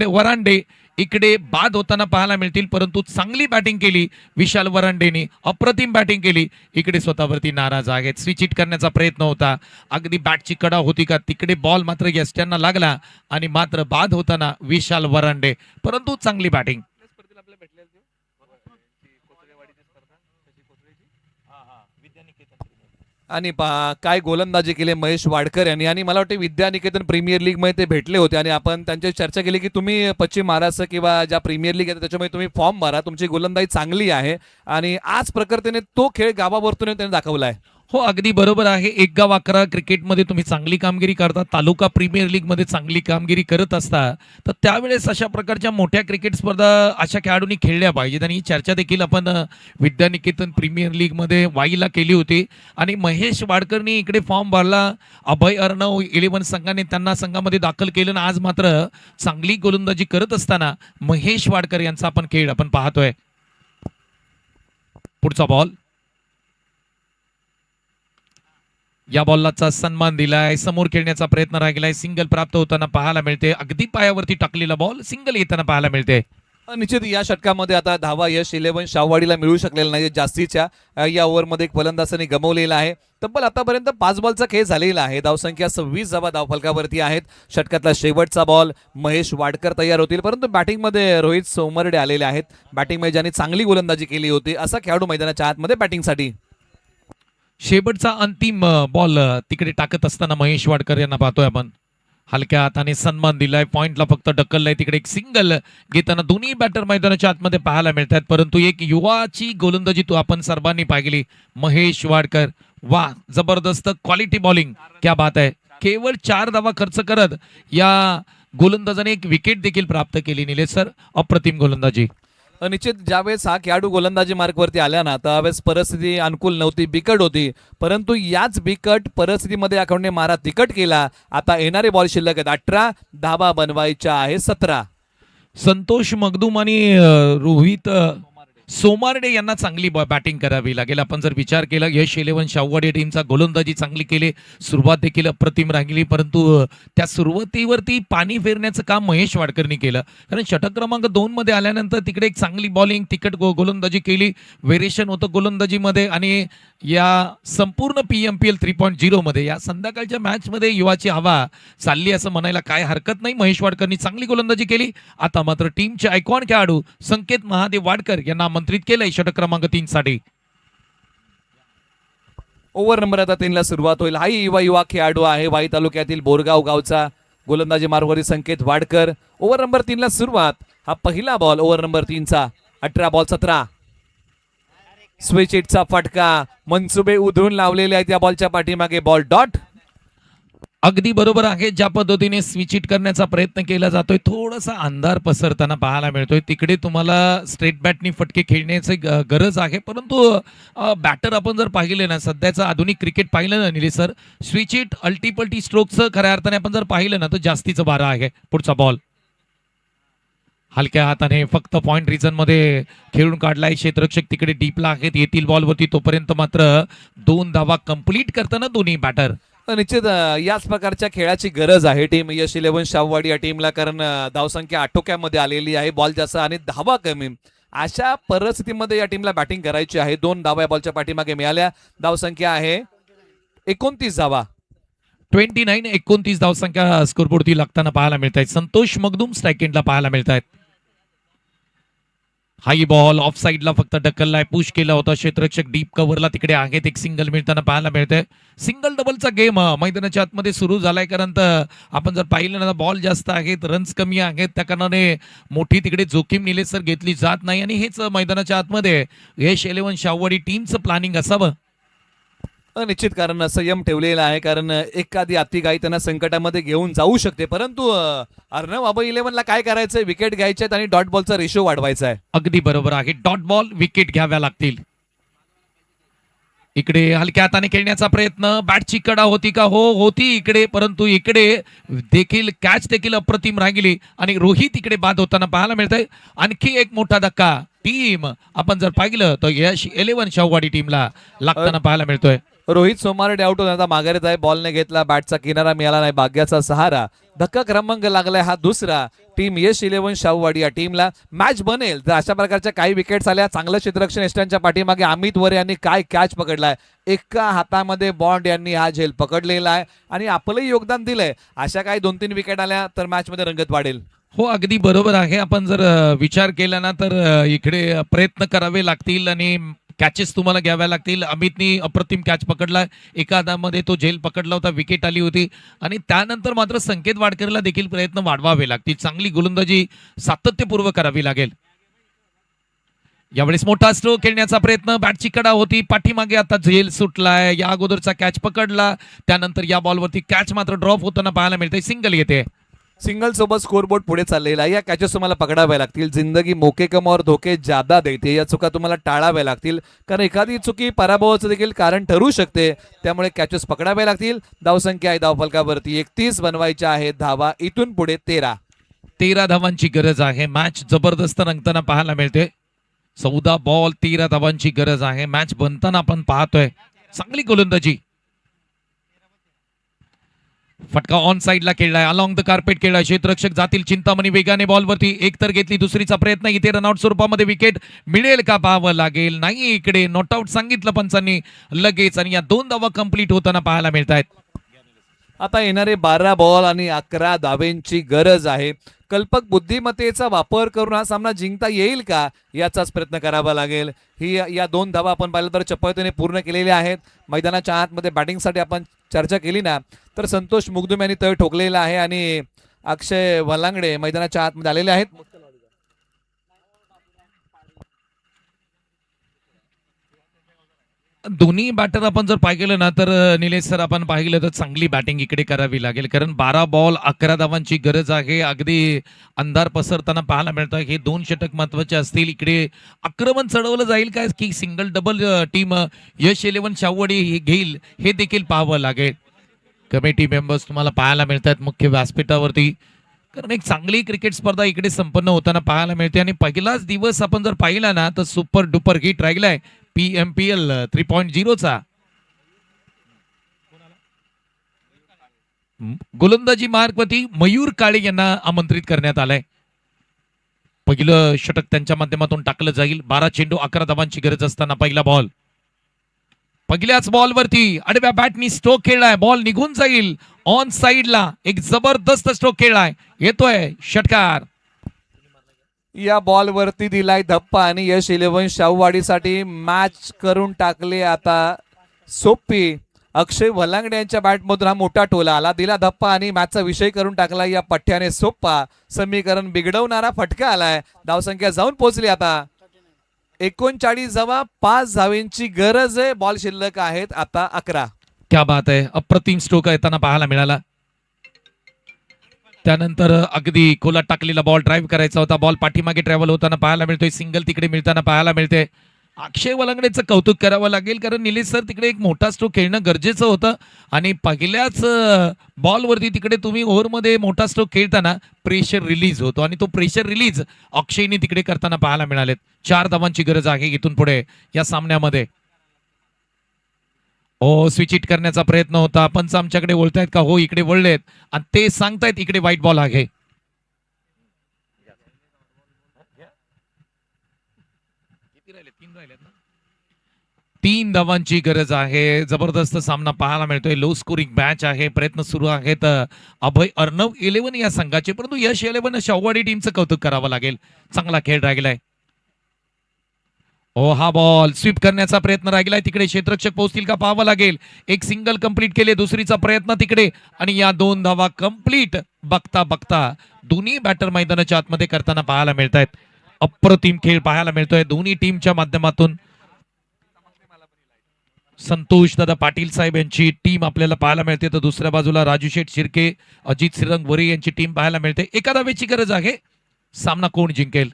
वरांडे इकडे बाद होताना पाहायला मिळतील, परंतु चांगली बॅटिंग केली विशाल वरांडेने, अप्रतिम बॅटिंग केली. इकडे स्वतःवरती नाराज आहेत. स्विच हिट करण्याचा प्रयत्न होता, अगदी बॅटची कडा होती का, तिकडे बॉल मात्र यष्ट्यांना लागला आणि मात्र बाद होताना विशाल वरांडे, परंतु चांगली बॅटिंग. आणि पहा काय गोलंदाजी केली महेश वाडकर यांनी. आणि मला वाटतं विद्यानिकेतन प्रीमियर लीग मध्ये ते भेटले होते आणि आपण त्यांच्याशी चर्चा केली की तुम्ही पश्चिम महाराष्ट्र किंवा ज्या प्रीमियर लीग आहे त्याच्यामध्ये तुम्ही फॉर्म भरा, तुमची गोलंदाजी चांगली आहे. आणि आज प्रकर्तेने तो खेळ गावावरतून त्याने दाखवला आहे. हो अगदी बरोबर आहे. एक गाव 11 क्रिकेटमध्ये तुम्ही चांगली कामगिरी करता, तालुका प्रीमियर लीग मध्ये चांगली कामगिरी करत असता, तर त्यावेळेस अशा प्रकारच्या मोठ्या क्रिकेट स्पर्धा अशा खेळाडूंनी खेळल्या पाहिजेत. आणि ही चर्चा देखील आपण विद्यानिकेतन प्रीमियर लीग मध्ये वाईला केली होती. आणि महेश वाडकरनी इकडे फॉर्म भरला, अभय अर्णव 11 संघाने त्यांना संघामध्ये दाखल केलं. आज मात्र चांगली गोलंदाजी करत असताना महेश वाडकर यांचा आपण खेळ आपण पाहतोय. पुढचा बॉल, या बॉलचा सन्मान दिलाय, समोर खेळण्याचा प्रयत्न राहिलाय, सिंगल प्राप्त होताना पाहायला मिळते. अगदी पायावरती टाकलेला बॉल सिंगल येताना पाहायला मिळते. निश्चित या षटकामध्ये आता धावा यश 11 शाहवाडीला मिळू शकलेला नाही. जास्तीच्या या ओव्हरमध्ये एक फलंदाजाने गमावलेला आहे. तब्बल आतापर्यंत 5 बॉलचा खेळ झालेला आहे. धावसंख्या 26 धावा धावफलकावरती आहेत. षटकातला शेवटचा बॉल महेश वाडकर तयार होतील, परंतु बॅटिंगमध्ये रोहित सोमरडे आलेले आहेत. बॅटिंगमध्ये ज्यांनी चांगली गोलंदाजी केली होती असा खेळाडू मैदानाच्या आतमध्ये बॅटिंगसाठी. शेवटचा अंतिम बॉल तिकडे टाकत असताना महेश वाडकर यांना पाहतोय आपण. हलक्या हाताने सन्मान दिलाय, पॉइंटला फक्त ढकललाय. तिकडे एक सिंगल घेताना दोन्ही बॅटर मैदानाच्या आतमध्ये पाहायला मिळतात. परंतु एक युवाची गोलंदाजी तो आपण सर्वांनी पाहिली. महेश वाडकर, वा जबरदस्त क्वालिटी बॉलिंग, क्या बात आहे. केवळ 4 धावा खर्च करत या गोलंदाजाने एक विकेट देखील प्राप्त केली. निलेश सर, अप्रतिम गोलंदाजी. निश्चित ज्यावेळेस हा खेळाडू गोलंदाजी मार्गवरती आला ना, त्यावेळेस परिस्थिती अनुकूल नव्हती, बिकट होती. परंतु याच बिकट परिस्थितीमध्ये अकाउंटने मारा तिकट केला. आता येणारे बॉल शिल्लक आहेत 18, धावा बनवायच्या आहे 17. संतोष मगदूम आणि रोहित सोमारडे यांना चांगली बॅटिंग करावी लागेल. आपण जर विचार केला यश 11 शाहवाडी टीमचा गोलंदाजी चांगली केली, सुरुवात देखील अप्रतिम राहिली, परंतु त्या सुरुवातीवरती पाणी फेरण्याचं काम महेश वाडकरनी केलं. कारण षटक क्रमांक 2 मध्ये आल्यानंतर तिकडे एक चांगली बॉलिंग तिकट गोलंदाजी केली, व्हेरिएशन होतं गोलंदाजीमध्ये. आणि या संपूर्ण PMPL 3.0 मध्ये या संध्याकाळच्या मॅच मध्ये युवाची हवा चालली असं म्हणायला काय हरकत नाही. महेश वाडकरनी चांगली गोलंदाजी केली. आता मात्र टीमचे आयकॉन खेळाडू संकेत महादेव वाडकर यांना आमंत्रित केलंय षटक क्रमांक 3 साठी. ओव्हर नंबर आता 3 ला सुरुवात होईल. हा युवा खेळाडू आहे वाई तालुक्यातील बोरगाव गावचा, गोलंदाजी मार्गवरील संकेत वाडकर. ओव्हर नंबर 3 ला सुरुवात. हा पहिला बॉल ओव्हर नंबर 3 चा. 18 बॉल 17. स्विच हिटचा फटका, मनसुबे उधळून लावलेले आहेत या बॉलच्या पाठीमागे. Ball dot. अगदी बरोबर आहे. ज्या पद्धतीने स्विच हिट करण्याचा प्रयत्न केला जातोय, थोडासा अंधार पसरताना पाहायला मिळतोय. तिकडे तुम्हाला स्ट्रेट बॅटनी फटके खेळण्याची गरज आहे, परंतु बॅटर आपण जर पाहिले ना, सध्याचं आधुनिक क्रिकेट पाहिलं ना निलेश सर, स्विच हिट अल्टीपल्टी स्ट्रोकचं खऱ्या अर्थाने आपण जर पाहिलं ना तर जास्तीचं 12 आहे. पुढचा बॉल हलक्या हाताने फक्त पॉइंट रिजन मध्ये खेळून काढलाय. क्षेत्ररक्षक तिकडे डीपला आहेत, येतील बॉलवरती. तोपर्यंत मात्र 2 धावा कंप्लीट करताना दोन्ही बॅटर. निश्चित याच प्रकारच्या खेळाची गरज आहे टीम यश 11 शाहवाडी या टीमला, कारण धावसंख्या आटोक्यामध्ये आलेली आहे, बॉल जास्त आणि धावा कमी. अशा परिस्थितीमध्ये या टीमला बॅटिंग करायची आहे. 2 धावा या बॉलच्या पाठीमागे मिळाल्या. धावसंख्या आहे 29 धावा. 29 धावसंख्या स्कोरबोर्डती लागताना पाहायला मिळत आहेत. संतोष मगदूम स्ट्राईक एंडला पाहायला मिळत आहेत. हाई बॉल ऑफ साइडला फक्त ढकललाय, पुश केला होता. क्षेत्ररक्षक डीप कव्हरला तिकडे आहेत. एक सिंगल मिळताना पाहायला मिळतंय. सिंगल डबलचा गेम मैदानाच्या आतमध्ये सुरू झालाय, कारण आपण जर पाहिलं ना बॉल जास्त आहेत, रन्स कमी आहेत, त्या कारणाने मोठी तिकडे जोखीम निलेश सर घेतली जात नाही. आणि हेच मैदानाच्या आतमध्ये यश 11 शाहवाडी टीमचं प्लॅनिंग असावं. निश्चित कारण संयम ठेवलेला आहे, कारण एखादी अतिघाई त्यांना संकटामध्ये घेऊन जाऊ शकते. परंतु अर्णव अभय 11 ला काय करायचंय, विकेट घ्यायचे आणि डॉट बॉलचा रेशो वाढवायचा आहे. अगदी बरोबर आहे. डॉट बॉल विकेट घ्याव्या लागतील. इकडे हलक्या हाताने खेळण्याचा प्रयत्न, बॅटची कडा होती का? हो होती इकडे, परंतु इकडे देखील कॅच देखील अप्रतिम राहिली आणि रोहित इकडे बाद होताना पाहायला मिळतंय. आणखी एक मोठा धक्का टीम आपण जर पाहिलं तर यश 11 शाहवाडी टीमला लागताना पाहायला मिळतोय. रोहित सोमारडे आउट होऊन आता माघारीत आहे. बॉलने घेतला, बॅटचा किनारा मिळाला नाही, भाग्याचा सहारा. धक्का क्रमांक लागलाय हा दुसरा. टीम यश 11 शाहूवाडी या टीमला मॅच बनेल तर अशा प्रकारच्या काही विकेट्स आल्या. चांगलं क्षेत्ररक्षण एस्टनच्या पाठीमागे अमित वरे यांनी काय कॅच पकडलाय. एका हातामध्ये बॉन्ड यांनी हा झेल पकडलेला आहे आणि आपलंही योगदान दिलंय. अशा काही 2-3 विकेट आल्या तर मॅच मध्ये रंगत वाढेल. हो, अगदी बरोबर आहे. आपण जर विचार केला ना तर इकडे प्रयत्न करावे लागतील आणि कॅचेस तुम्हाला घ्याव्या लागतील. अमितनी अप्रतिम कॅच पकडला, एका हातामध्ये तो झेल पकडला होता, विकेट आली होती आणि त्यानंतर मात्र संकेत वाडकरला देखील प्रयत्न वाढवावे लागतील. चांगली गोलंदाजी सातत्यपूर्व करावी लागेल. यावेळेस मोठा स्ट्रोक खेळण्याचा प्रयत्न, बॅटची कडा होती, पाठीमागे आता झेल सुटलाय. या अगोदरचा कॅच पकडला, त्यानंतर या बॉलवरती कॅच मात्र ड्रॉप होताना पाहायला मिळते. सिंगल येते. सिंगल सोबत स्कोरबोर्ड पुढे चाललेला आहे. या कॅचेस तुम्हाला पकडाव्या लागतील. जिंदगी मोके कम और धोके ज्यादा देते. या चुका तुम्हाला टाळाव्या लागतील कारण एखादी चुकी पराभवाचं देखील कारण ठरू शकते. त्यामुळे कॅचेस पकडाव्या लागतील. धावसंख्या आहे धावफलकावरती 31 बनवायच्या आहेत धावा, इथून पुढे 13 धावांची गरज आहे. मॅच जबरदस्त रंगताना पाहायला मिळते. 14 बॉल 13 धावांची गरज आहे. मॅच बनताना आपण पाहतोय. चांगली गोलंदाजी. फटका ऑन साइडला खेळलाय, अलॉंग द कार्पेट खेळलाय. क्षेत्ररक्षक जातील चिंतामणी वेगाने बॉलवरती एक तर घेतली, दुसरीचा प्रयत्न. इथे रनआउट स्वरूपामध्ये विकेट मिळेल का पाहावं लागेल. नाही, इकडे नॉट आउट सांगितलं पंचांनी लगेच आणि या 2 धावा कंप्लीट होताना पाहायला मिळत आहेत. आता येणारे 12 बॉल आणि 11 धावेंची गरज आहे. कल्पक बुद्धिमत्तेचा वापर करून हा सामना जिंकता येईल का याचाच प्रयत्न करावा लागेल. या 2 धावा आपण पाहिलं तर चपळतेने पूर्ण केलेल्या आहेत. मैदानाच्या आतमध्ये बॅटिंगसाठी आपण चर्चा केली ना तर संतोष मुगदुम यांनी तळ ठोकलेला आहे आणि अक्षय वलांगडे मैदानाच्या आतमध्ये आलेले आहेत. दोन्ही बॅटर आपण जर पाहिलं ना तर निलेश सर आपण पाहिलं तर चांगली बॅटिंग इकडे करावी लागेल कारण 12 बॉल 11 धावांची गरज आहे. अगदी अंधार पसरताना पाहायला मिळतं. हे 2 षटक महत्वाचे असतील. इकडे आक्रमण चढवलं जाईल काय की सिंगल डबल टीम यश 11 शाहूवाडी घेईल हे देखील पाहावं लागेल. कमिटी मेंबर्स तुम्हाला पाहायला मिळतात मुख्य व्यासपीठावरती कारण एक चांगली क्रिकेट स्पर्धा इकडे संपन्न होताना पाहायला मिळते आणि पहिलाच दिवस आपण जर पाहिला ना तर सुपर डुपर हिट राहिलाय PMPL 3.0चा. गोलंदाजी मार्गवरती मयूर काळे यांना आमंत्रित करण्यात आलंय. पहिलं षटक त्यांच्या माध्यमातून टाकलं जाईल. 12 चेंडू 11 धावांची गरज असताना पहिला बॉल. पहिल्याच बॉलवरती आडव्या बॅटनी स्ट्रोक खेळलाय. बॉल निघून जाईल ऑन साइडला. एक जबरदस्त स्ट्रोक खेळलाय. येतोय षटकार. या बॉलवरती दिलाय धप्पा आणि यश 11 शाहूवाडीसाठी मॅच करून टाकले आता सोपी. अक्षय वलांगडे यांच्या बॅटमधून हा मोठा टोला आला, दिला धप्पा आणि मॅचचा विषय करून टाकला या पठ्ठ्याने सोप्पा. समीकरण बिघडवणारा फटका आलाय. धावसंख्या जाऊन पोहोचली आता 39 धावा, 5 धावेंची गरज आहे. बॉल शिल्लक आहेत आता 11. क्या बात आहे. अप्रतिम स्ट्रोक येताना पाहायला मिळाला. त्यानंतर अगदी खोलात टाकलेला बॉल ड्राईव्ह करायचा होता. बॉल पाठीमागे ट्रॅव्हल होताना पाहायला मिळतोय. सिंगल तिकडे मिळताना पाहायला मिळते. अक्षय वलांगडेचं कौतुक करावं लागेल कारण निलेश सर तिकडे एक मोठा स्ट्रोक खेळणं गरजेचं होतं आणि पहिल्याच बॉलवरती तिकडे तुम्ही ओव्हरमध्ये मोठा स्ट्रोक खेळताना प्रेशर रिलीज होतो आणि तो प्रेशर रिलीज अक्षयने तिकडे करताना पाहायला मिळालेत. 4 धावांची गरज आहे इथून पुढे या सामन्यामध्ये. हो, स्विच हिट करण्याचा प्रयत्न होता. पंच आमच्याकडे वळतायत का? हो, इकडे वळलेत आणि ते सांगतायत इकडे व्हाईट बॉल आहे. तीन धावांची गरज आहे. जबरदस्त सामना पाहायला मिळतोय. लो स्कोरिंग मॅच आहे. प्रयत्न सुरू आहेत अभय अर्णव 11 या संघाचे, परंतु यश 11 शाहूवाडी टीमचं कौतुक करावं लागेल. चांगला खेळ राहिलाय. ओ, हा बॉल स्वीप करण्याचा प्रयत्न राहिलाय. तिकडे क्षेत्ररक्षक पोहोचतील का पाहावं लागेल. एक सिंगल कंप्लीट केले, दुसरीचा प्रयत्न तिकडे आणि या 2 धावा कंप्लीट. बघता बघता दोन्ही बॅटर मैदानाच्या आतमध्ये करताना पाहायला मिळत आहेत. अप्रतिम खेळ पाहायला मिळतोय दोन्ही टीमच्या माध्यमातून. संतोष दादा पाटील साहेब यांची टीम आपल्याला पाहायला मिळते तर दुसऱ्या बाजूला राजू शेठ शिर्के, अजित श्रीरंग वरे यांची टीम पाहायला मिळते. एका धावेची गरज आहे. सामना कोण जिंकेल?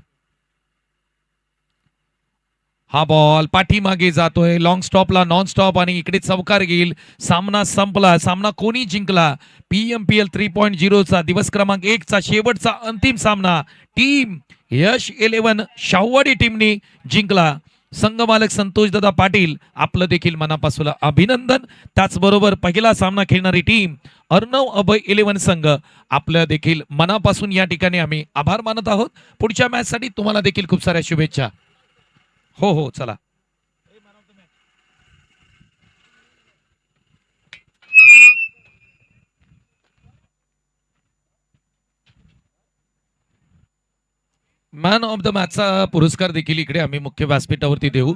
हा बॉल पाठीमागे जातोय लॉंग स्टॉपला, नॉन स्टॉप आणि इकडे चौकार घेईल. सामना संपला. सामना कोणी जिंकला? PMPL 3.0चा दिवस क्रमांक 1चा शेवटचा अंतिम सामना टीम यश 11 शाहूवाडी टीमनी जिंकला. संघमालक संतोष दादा पाटील आपलं देखील मनापासून अभिनंदन. त्याचबरोबर पहिला सामना खेळणारी टीम अर्णव अभय 11 संघ आपलं देखील मनापासून या ठिकाणी आम्ही आभार मानत आहोत. पुढच्या मॅच साठी तुम्हाला देखील खूप साऱ्या शुभेच्छा. हो हो चला. मॅन ऑफ द मॅचचा पुरस्कार देखील इकडे आम्ही मुख्य व्यासपीठावरती देऊ.